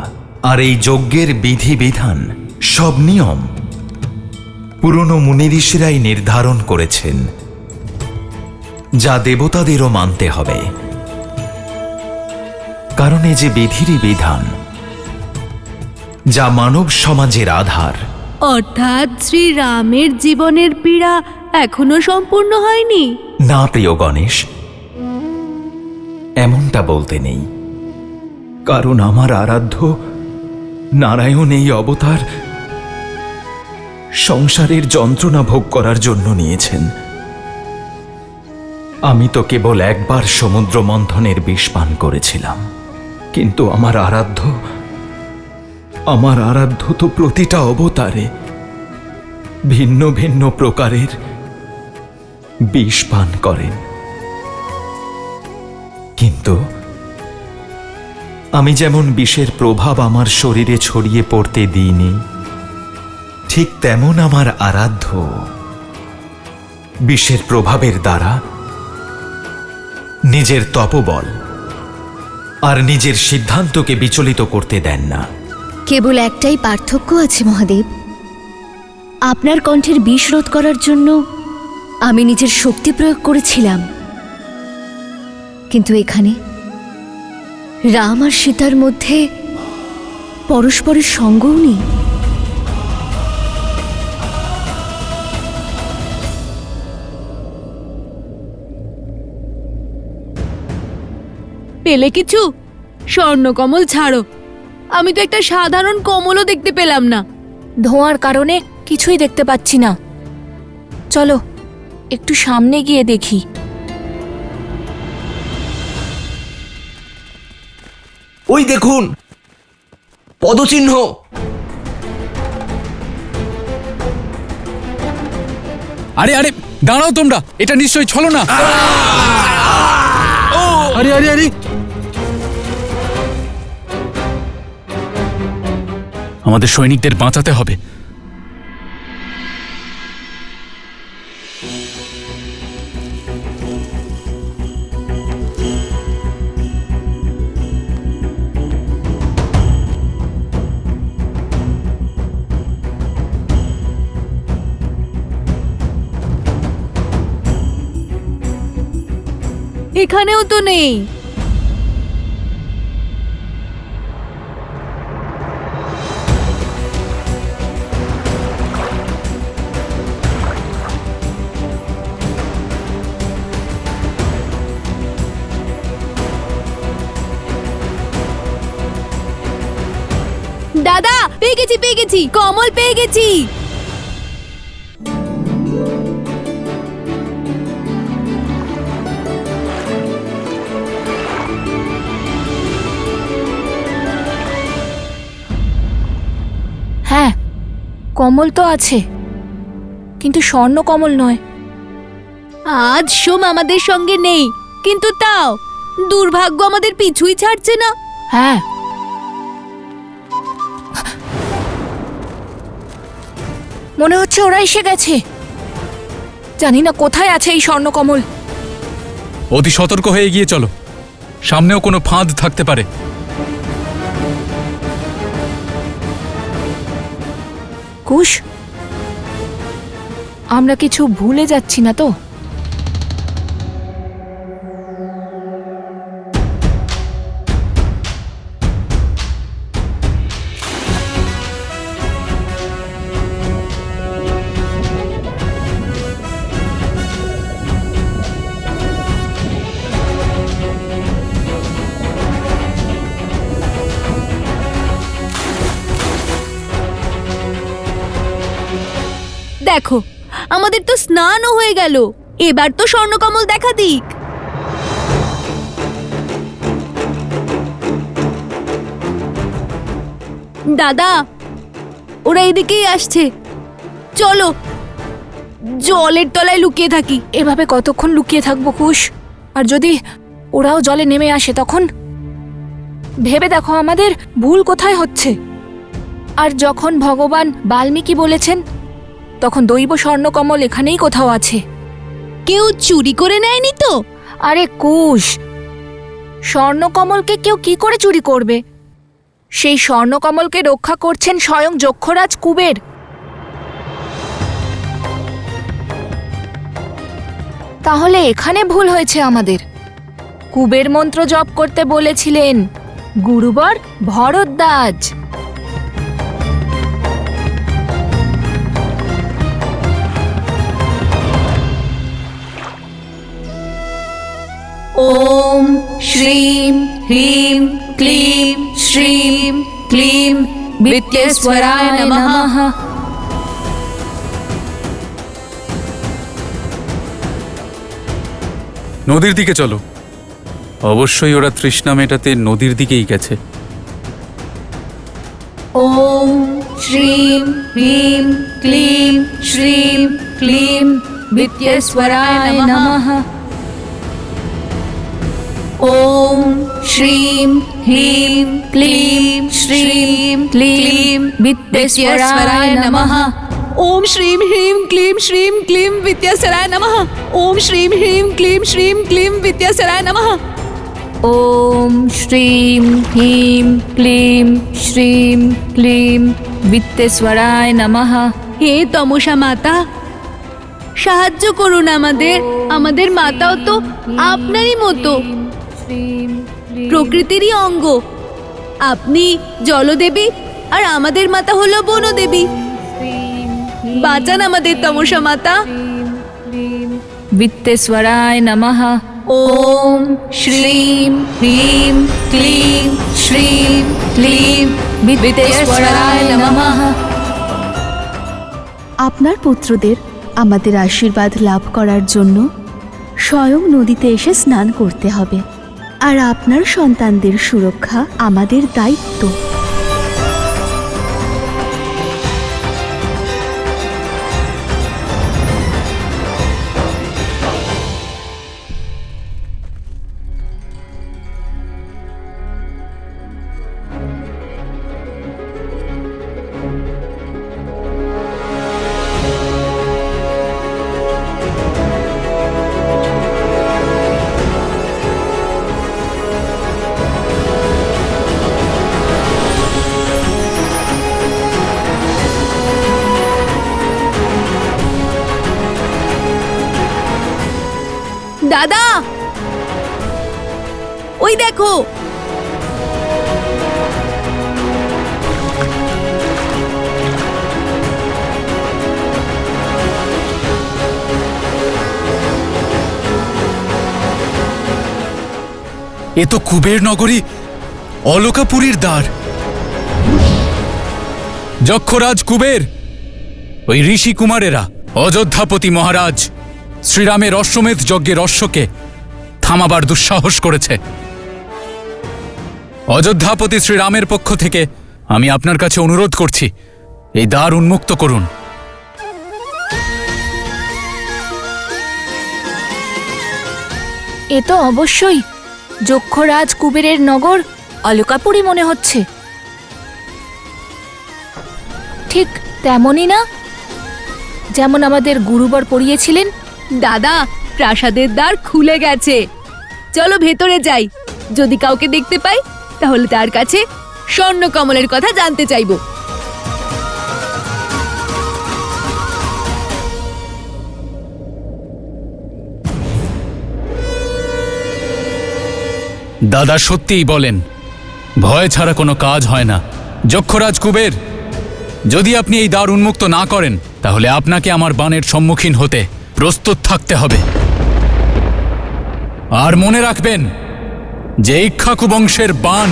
আর এই যজ্ঞের বিধিবিধান, সব নিয়ম পুরনো মুনি ঋষিরাই নির্ধারণ করেছেন, যা দেবতাদেরও মানতে হবে। কারণ এ যে বিধিরই বিধান, যা মানব সমাজের আধার। অর্থাৎ শ্রীরামের জীবনের পীড়া এখনো সম্পূর্ণ হয়নি? না প্রিয় গণেশ, এমনটা বলতে নেই। কারণ আমার আরাধ্য নারায়ণ এই অবতার সংসারের যন্ত্রণা ভোগ করার জন্য নিয়েছেন। আমি তো কেবল একবার সমুদ্র মন্থনের বিষ পান করেছিলাম, কিন্তু আমার আরাধ্য তো প্রতিটা অবতারে ভিন্ন ভিন্ন প্রকারের বিষ পান করেন। কিন্তু আমি যেমন বিষের প্রভাব আমার শরীরে ছড়িয়ে পড়তে দিইনি, ঠিক তেমন আমার আরাধ্য বিষের প্রভাবের দ্বারা নিজের তপবল আর নিজের সিদ্ধান্তকে বিচলিত করতে দেন না। কেবল একটাই পার্থক্য আছে মহাদেব। আপনার কণ্ঠের বিষ রোধ করার জন্য আমি নিজের শক্তি প্রয়োগ করেছিলাম, কিন্তু এখানে রাম আর সীতার মধ্যে পরস্পরের সঙ্গও নেই। পেলে কিছু? স্বর্ণকমল ছাড়ো, আমি তো একটা সাধারণ কমলও দেখতে পেলাম না। ধোঁয়ার কারণে কিছুই দেখতে পাচ্ছি না। চলো একটু সামনে গিয়ে দেখি। ওই দেখুন, পদচিহ্ন। আরে আরে দাঁড়াও তোমরা, এটা নিশ্চয়ই ছলনা। আরে আরে আরে, আমাদের সৈনিকদের বাঁচাতে হবে। এখানেও তো নেই। দাদা, পেয়ে গেছি, কমল পেয়ে গেছি। হ্যাঁ, কমল তো আছে, কিন্তু স্বর্ণ কমল নয়। আজ সোম আমাদের সঙ্গে নেই, কিন্তু তাও দুর্ভাগ্য আমাদের পিছুই ছাড়ছে না। হ্যাঁ, মনে হচ্ছে ওরা এসে গেছে। জানি না কোথায় আছে এই স্বর্ণ কমল। অতি সতর্ক হয়ে এগিয়ে চলো, সামনেও কোনো ফাঁদ থাকতে পারে। কুশ, আমরা কিছু ভুলে যাচ্ছি না তো? দেখো, আমাদের তো স্নানও হয়ে গেল, এবার তো স্বর্ণকমল দেখা দিক। দাদা, ওরা এদিকেই আসছে, চলো জলের তলায় লুকিয়ে থাকি। এভাবে কতক্ষণ লুকিয়ে থাকবো কুশ? আর যদি ওরাও জলে নেমে আসে তখন? ভেবে দেখো আমাদের ভুল কোথায় হচ্ছে। আর যখন ভগবান বাল্মীকি বলেছেন তখন দৈব স্বর্ণকমল এখানেই কোথাও আছে। কেউ চুরি করে নেয়নি তো? আরে কুশ, স্বর্ণকমলকে কেউ কি করে চুরি করবে? সেই স্বর্ণকমলকে রক্ষা করছেন স্বয়ং যক্ষরাজ কুবের। তাহলে এখানে ভুল হয়েছে আমাদের। কুবের মন্ত্র জপ করতে বলেছিলেন গুরুবর ভরদ্বাজ। ওম শ্রীম হ্রিম ক্লিম শ্রীম ক্লিম বিদ্যেশ্বরায় নমঃ। নদীর দিকে চলো। অবশ্যই ওরা তৃষ্ণা মেটাতে নদীর দিকেই গেছে। ওম শ্রীম হ্রিম ক্লিম শ্রীম ক্লিম বিদ্যেশ্বরায় নমঃ। ওম শ্রীম হ্রিম ক্লিম শ্রীম ক্লিম বিদ্যেশ্বরায় নমঃ। ওম শ্রীম হ্রিম ক্লিম শ্রীম ক্লিম বিদ্যেশ্বরায় নমঃ। ওম শ্রীম হ্রিম ক্লিম শ্রীম ক্লিম বিদ্যেশ্বরায় নমঃ। ওম শ্রীম হ্রিম ক্লিম শ্রীম ক্লিম বিদ্যেশ্বরায় নমঃ। হে তমসা মাতা, সাহায্য করুন আমাদের। আমাদের মাতাও তো আপনারই মতো, প্রকৃতিরই অঙ্গ। আপনি জলদেবী আর আমাদের মাতা হলো বনদেবী। বাঁচান আমাদের তমসা মাতা। বিদ্যেশ্বরায় নমঃ। ওম শ্রীম হ্রিম ক্লিম শ্রীম ক্লিম বিদ্যেশ্বরায় নমঃ। আপনার পুত্রদের আমাদের আশীর্বাদ লাভ করার জন্য স্বয়ং নদীতে এসে স্নান করতে হবে। আর আপনার সন্তানদের সুরক্ষা আমাদের দায়িত্ব। দাদা, ওই দেখো, এ তো কুবের নগরী অলকাপুরীর দ্বার। যক্ষরাজ কুবের, ওই ঋষি কুমারেরা অযোধ্যাপতি মহারাজ শ্রীরামের অশ্বমেধ যজ্ঞের অশ্বকে থামাবার দুঃসাহস করেছে। অযোধ্যাপতি শ্রীরামের পক্ষ থেকে আমি আপনার কাছে অনুরোধ করছি, এই দ্বার উন্মুক্ত করুন। এ তো অবশ্যই যক্ষরাজ কুবেরের নগর অলকাপুরী মনে হচ্ছে। ঠিক তেমনই না যেমন আমাদের গুরুবর পড়িয়েছিলেন? দাদা, প্রাসাদের দ্বার খুলে গেছে, চলো ভেতরে যাই। যদি কাউকে দেখতে পাই তাহলে তার কাছে স্বর্ণকমলের কথা জানতে চাইবো। দাদা সত্যিই বলেন, ভয় ছাড়া কোনো কাজ হয় না। যক্ষরাজ কুবের, যদি আপনি এই দ্বার উন্মুক্ত না করেন তাহলে আপনাকে আমার বাণের সম্মুখীন হতে প্রস্তুত থাকতে হবে। আর মনে রাখবেন যে ইক্ষ্বাকু বংশের বাণ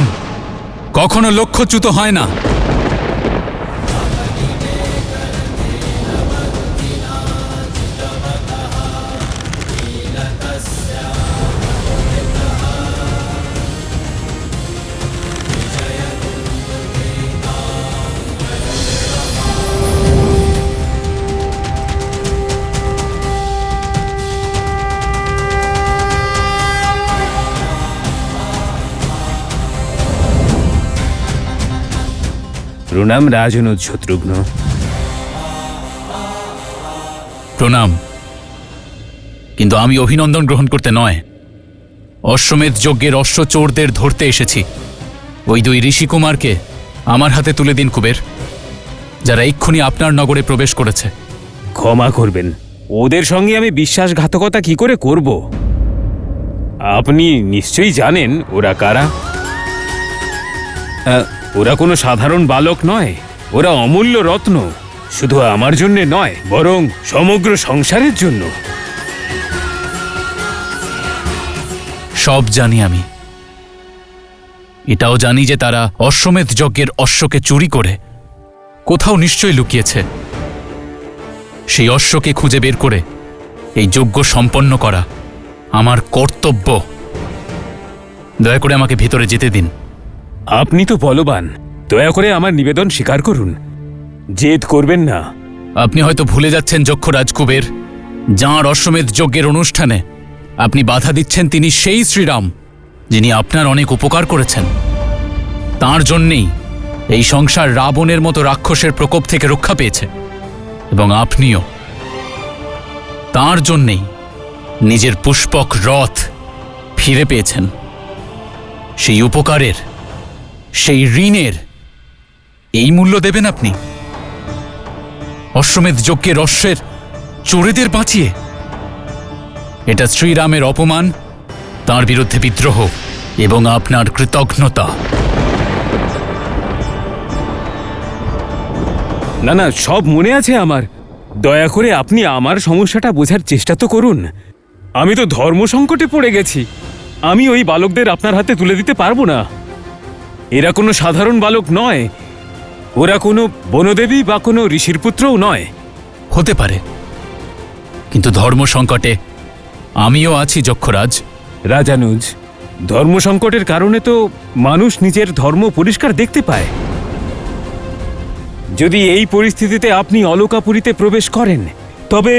কখনো লক্ষ্যচ্যুত হয় না। প্রণাম রাজনুজ শত্রুঘ্ন। প্রণাম, কিন্তু আমি অভিনন্দন গ্রহণ করতে নয়, অশ্বমেধ যজ্ঞের অশ্বচোরদের ধরতে এসেছি। ওই দুই ঋষিকুমারকে আমার হাতে তুলে দিন কুবের, যারা এক্ষুনি আপনার নগরে প্রবেশ করেছে। ক্ষমা করবেন, ওদের সঙ্গে আমি বিশ্বাসঘাতকতা কি করে করব? আপনি নিশ্চয়ই জানেন ওরা কারা। ওরা কোনো সাধারণ বালক নয়, ওরা অমূল্য রত্ন, শুধু আমার জন্যে নয় বরং সমগ্র সংসারের জন্য। সব জানি আমি। এটাও জানি যে তারা অশ্বমেধ যজ্ঞের অশ্বকে চুরি করে কোথাও নিশ্চয়ই লুকিয়েছে। সেই অশ্বকে খুঁজে বের করে এই যজ্ঞ সম্পন্ন করা আমার কর্তব্য। দয়া করে আমাকে ভেতরে যেতে দিন। আপনি তো বলবান, দয়া করে আমার নিবেদন স্বীকার করুন, জেদ করবেন না। আপনি হয়তো ভুলে যাচ্ছেন যক্ষরাজ কুবের, যাঁর অশ্বমেধ যজ্ঞের অনুষ্ঠানে আপনি বাধা দিচ্ছেন তিনি সেই শ্রীরাম যিনি আপনার অনেক উপকার করেছেন। তাঁর জন্যেই এই সংসার রাবণের মতো রাক্ষসের প্রকোপ থেকে রক্ষা পেয়েছে, এবং আপনিও তাঁর জন্যেই নিজের পুষ্পক রথ ফিরে পেয়েছেন। সেই উপকারের, সেই ঋণের এই মূল্য দেবেন আপনি অশ্বমেধ যজ্ঞের অশ্বের চোরেদের বাঁচিয়ে? এটা শ্রীরামের অপমান, তাঁর বিরুদ্ধে বিদ্রোহ এবং আপনার কৃতজ্ঞতা। না না, সব মনে আছে আমার। দয়া করে আপনি আমার সমস্যাটা বোঝার চেষ্টা তো করুন। আমি তো ধর্ম সংকটে পড়ে গেছি। আমি ওই বালকদের আপনার হাতে তুলে দিতে পারবো না। এরা কোনো সাধারণ বালক নয়, ওরা কোনো বনদেবী বা কোনো ঋষির পুত্রও নয়। হতে পারে, কিন্তু ধর্ম সংকটে আমিও আছি যক্ষরাজ। রাজানুজ, ধর্ম সংকটের কারণে তো মানুষ নিজের ধর্ম পরিষ্কার দেখতে পায়। যদি এই পরিস্থিতিতে আপনি অলকাপুরীতে প্রবেশ করেন, তবে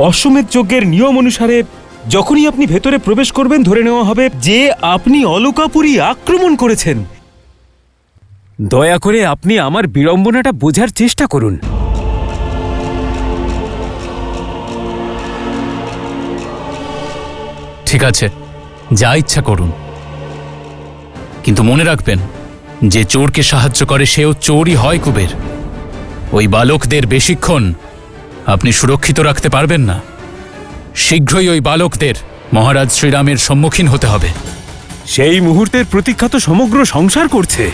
অশ্বমেধ যজ্ঞের নিয়ম অনুসারে যখনই আপনি ভেতরে প্রবেশ করবেন ধরে নেওয়া হবে যে আপনি অলকাপুরী আক্রমণ করেছেন। দয়া করে আপনি আমার বিড়ম্বনাটা বোঝার চেষ্টা করুন। ঠিক আছে, যা ইচ্ছা করুন, কিন্তু মনে রাখবেন, যে চোরকে সাহায্য করে সেও চোরই হয় কুবের। ওই বালকদের বেশিক্ষণ আপনি সুরক্ষিত রাখতে পারবেন না। শীঘ্রই ওই বালকদের মহারাজ শ্রীরামের সম্মুখীন হতে হবে। সেই মুহূর্তের প্রতীক্ষা তো সমগ্র সংসার করছে।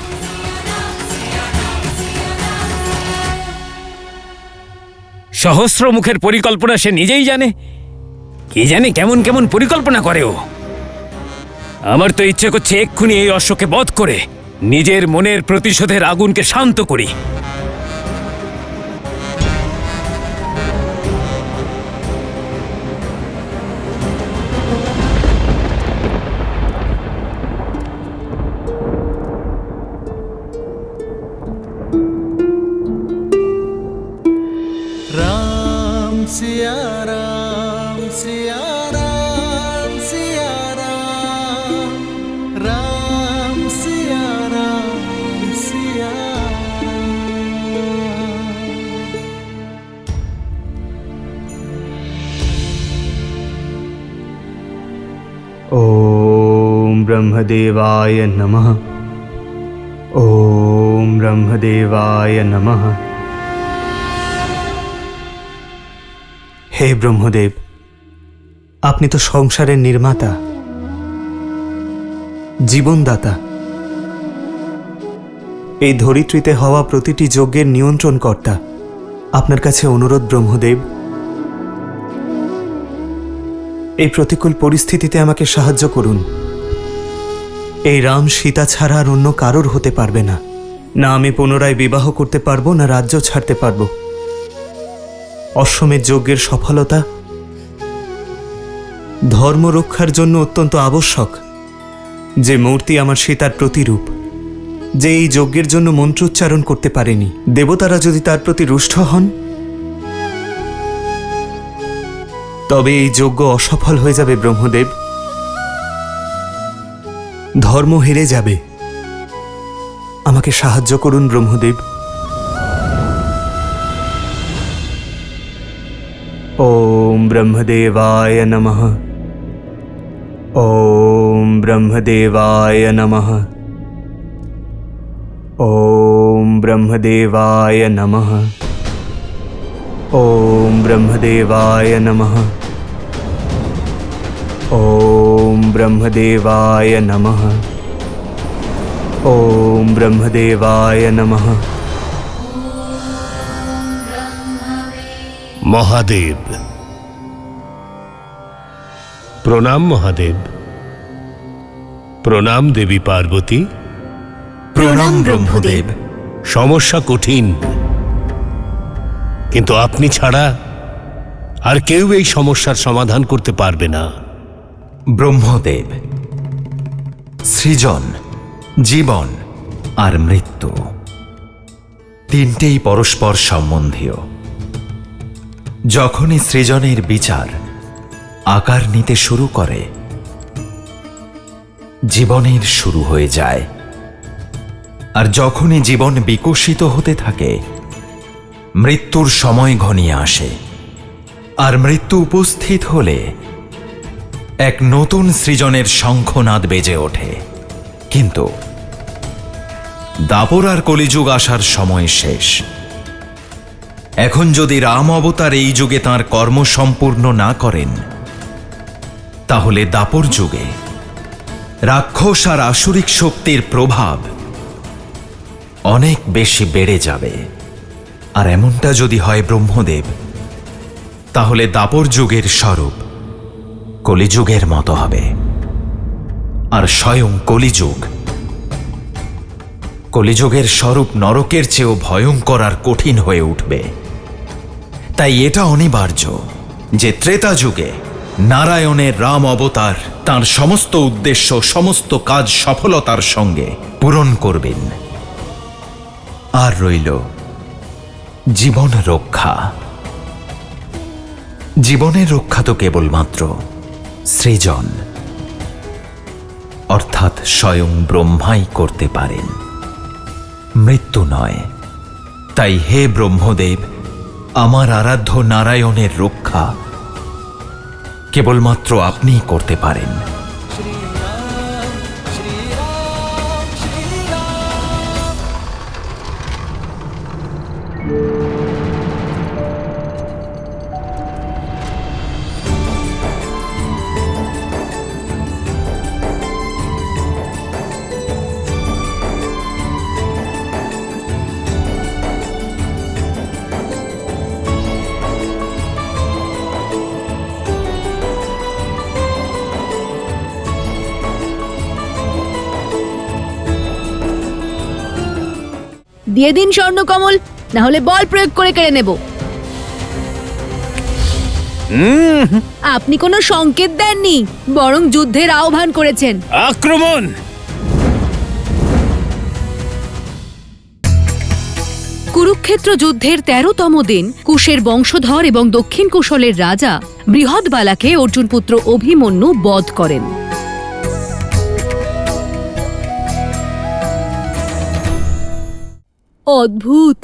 সহস্র মুখের পরিকল্পনা সে নিজেই জানে। কে জানে কেমন কেমন পরিকল্পনা করে ও। আমার তো ইচ্ছে করছে এক্ষুনি এই অশ্বকে বধ করে নিজের মনের প্রতিশোধের আগুনকে শান্ত করি। राम सिया राम सिया राम सिया राम राम सिया राम सिया ओम ब्रह्मदेवाय नमः। ओम ब्रह्मदेवाय नमः। হে ব্রহ্মদেব, আপনি তো সংসারের নির্মাতা, জীবনদাতা। এই ধরিত্রীতে হওয়া প্রতিটি যজ্ঞের নিয়ন্ত্রণকর্তা। আপনার কাছে অনুরোধ ব্রহ্মদেব, এই প্রতিকূল পরিস্থিতিতে আমাকে সাহায্য করুন। এই রাম সীতা ছাড়া আর অন্য কারোর হতে পারবে না। না আমি পুনরায় বিবাহ করতে পারবো, না রাজ্য ছাড়তে পারবো। অশ্বমেধ যজ্ঞের সফলতা ধর্ম রক্ষার জন্য অত্যন্ত আবশ্যক। যে মূর্তি আমার সীতার প্রতিরূপ, যে এই যজ্ঞের জন্য মন্ত্রোচ্চারণ করতে পারেনি, দেবতারা যদি তার প্রতি রুষ্ট হন, তবে এই যজ্ঞ অসফল হয়ে যাবে ব্রহ্মদেব। ধর্ম হেরে যাবে। আমাকে সাহায্য করুন ব্রহ্মদেব। ओम ब्रह्मदेवाय नमः। ओम ब्रह्मदेवाय नमः। ओम ब्रह्मदेवाय नमः। ओम ब्रह्मदेवाय नमः। ओम ब्रह्मदेवाय नमः। ओम ब्रह्मदेवाय नमः। মহাদেব। প্রণাম মহাদেব। প্রণাম দেবী পার্বতী। প্রণাম ব্রহ্মদেব। সমস্যা কঠিন, কিন্তু আপনি ছাড়া আর কেউ এই সমস্যার সমাধান করতে পারবে না। ব্রহ্মদেব, সৃজন, জীবন আর মৃত্যু তিনটেই পরস্পর সম্বন্ধীয়। যখনই সৃজনের বিচার আকার নিতে শুরু করে, জীবনের শুরু হয়ে যায়। আর যখনই জীবন বিকশিত হতে থাকে, মৃত্যুর সময় ঘনিয়ে আসে। আর মৃত্যু উপস্থিত হলে এক নতুন সৃজনের শঙ্খনাদ বেজে ওঠে। কিন্তু দাপর আর কলিযুগ আসার সময় শেষ। এখন যদি রাম অবতার এই যুগে তাঁর কর্ম সম্পূর্ণ না করেন, তাহলে দাপর যুগে রাক্ষস আর আসুরিক শক্তির প্রভাব অনেক বেশি বেড়ে যাবে। আর এমনটা যদি হয় ব্রহ্মদেব, তাহলে দাপর যুগের স্বরূপ কলিযুগের মতো হবে। আর স্বয়ং কলিযুগের স্বরূপ নরকের চেয়েও ভয়ঙ্কর আর কঠিন হয়ে উঠবে। তাই এটা অনিবার্য যে ত্রেতা যুগে নারায়ণের রাম অবতার তাঁর সমস্ত উদ্দেশ্য, সমস্ত কাজ সফলতার সঙ্গে পূরণ করবেন। আর রইল জীবন রক্ষা। জীবনের রক্ষা তো কেবলমাত্র সৃজন, অর্থাৎ স্বয়ং ব্রহ্মাই করতে পারেন, মৃত্যু নয়। তাই হে ব্রহ্মদেব, আমার আরাধ্য নারায়ণের রক্ষা কেবলমাত্র আপনিই করতে পারেন। দিয়ে দিন স্বর্ণকমল, না হলে বল প্রয়োগ করে কেড়ে নেব। আপনি কোনো সংকেত দেননি, বরং যুদ্ধের আহ্বান করেছেন। আক্রমণ! কুরুক্ষেত্র যুদ্ধের 13তম দিন কুশের বংশধর এবং দক্ষিণ কুশলের রাজা বৃহৎবালাকে অর্জুনপুত্র অভিমন্যু বধ করেন। অদ্ভুত!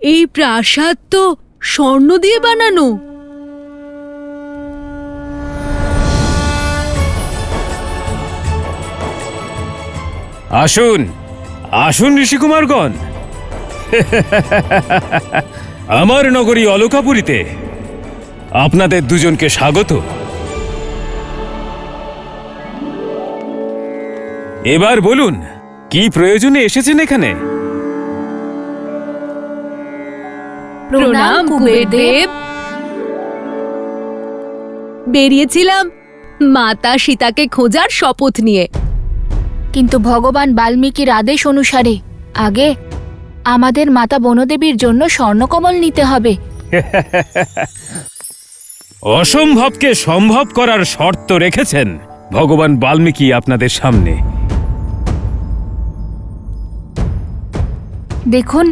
এই প্রাসাদ তো স্বর্ণ দিয়ে বানানো। আসুন, আসুন ঋষিকুমারগণ। আমার নগরী অলকাপুরীতে আপনাদের দুজনকে স্বাগত। এবার বলুন, কি প্রয়োজনে এসেছেন এখানে? প্রণাম কুবেরদেব। বেরিয়েছিলাম মাতা সীতাকে খোঁজার শপথ নিয়ে, কিন্তু ভগবান বাল্মীকির আদেশ অনুসারে আগে আমাদের মাতা বনদেবীর জন্য স্বর্ণকমল নিতে হবে। অসম্ভবকে সম্ভব করার শর্ত রেখেছেন ভগবান বাল্মীকি আপনাদের সামনে। দেখুন,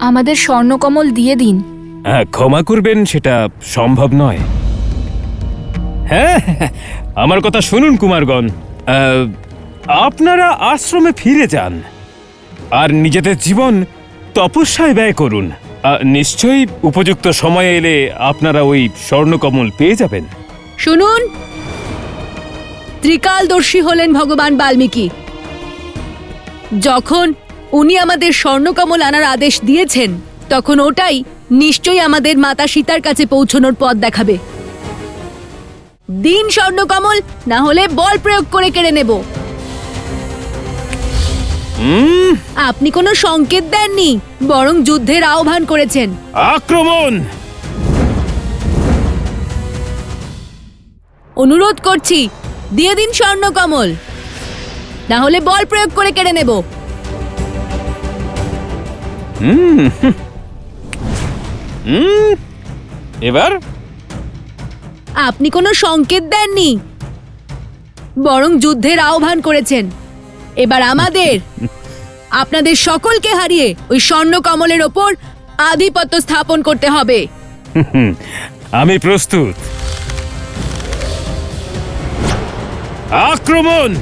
আমাদের স্বর্ণকমল দিয়ে দিন। ক্ষমা করবেন, সেটা সম্ভব নয়। হ্যাঁ, আমার কথা শুনুন কুমারগণ, আপনারা আশ্রমে ফিরে যান আর নিজেদের জীবন তপস্যায় ব্যয় করুন। নিশ্চয়ই উপযুক্ত সময় এলে আপনারা ওই স্বর্ণকমল পেয়ে যাবেন। শুনুন, ত্রিকালদর্শী হলেন ভগবান বাল্মীকি। যখন উনি আমাদের স্বর্ণকমল আনার আদেশ দিয়েছেন, তখন ওটাই নিশ্চয়ই আমাদের মাতা সীতার কাছে পৌঁছানোর পথ দেখাবে। দিন স্বর্ণকমল, না হলে বল প্রয়োগ করে কেড়ে নেব। আপনি কোনো সংকেত দেননি, বরং যুদ্ধের আহ্বান করেছেন। আক্রমণ! অনুরোধ করছি, দিয়ে দিন স্বর্ণকমল, না হলে বল প্রয়োগ করে কেড়ে নেব। এবার আপনি কোনো সংকেত দেননি, বরং যুদ্ধের আহ্বান করেছেন। এবার আমাদের আপনাদের সকলকে হারিয়ে ওই স্বর্ণকমলের ওপর আধিপত্য স্থাপন করতে হবে। আমি প্রস্তুত। আক্রমণ!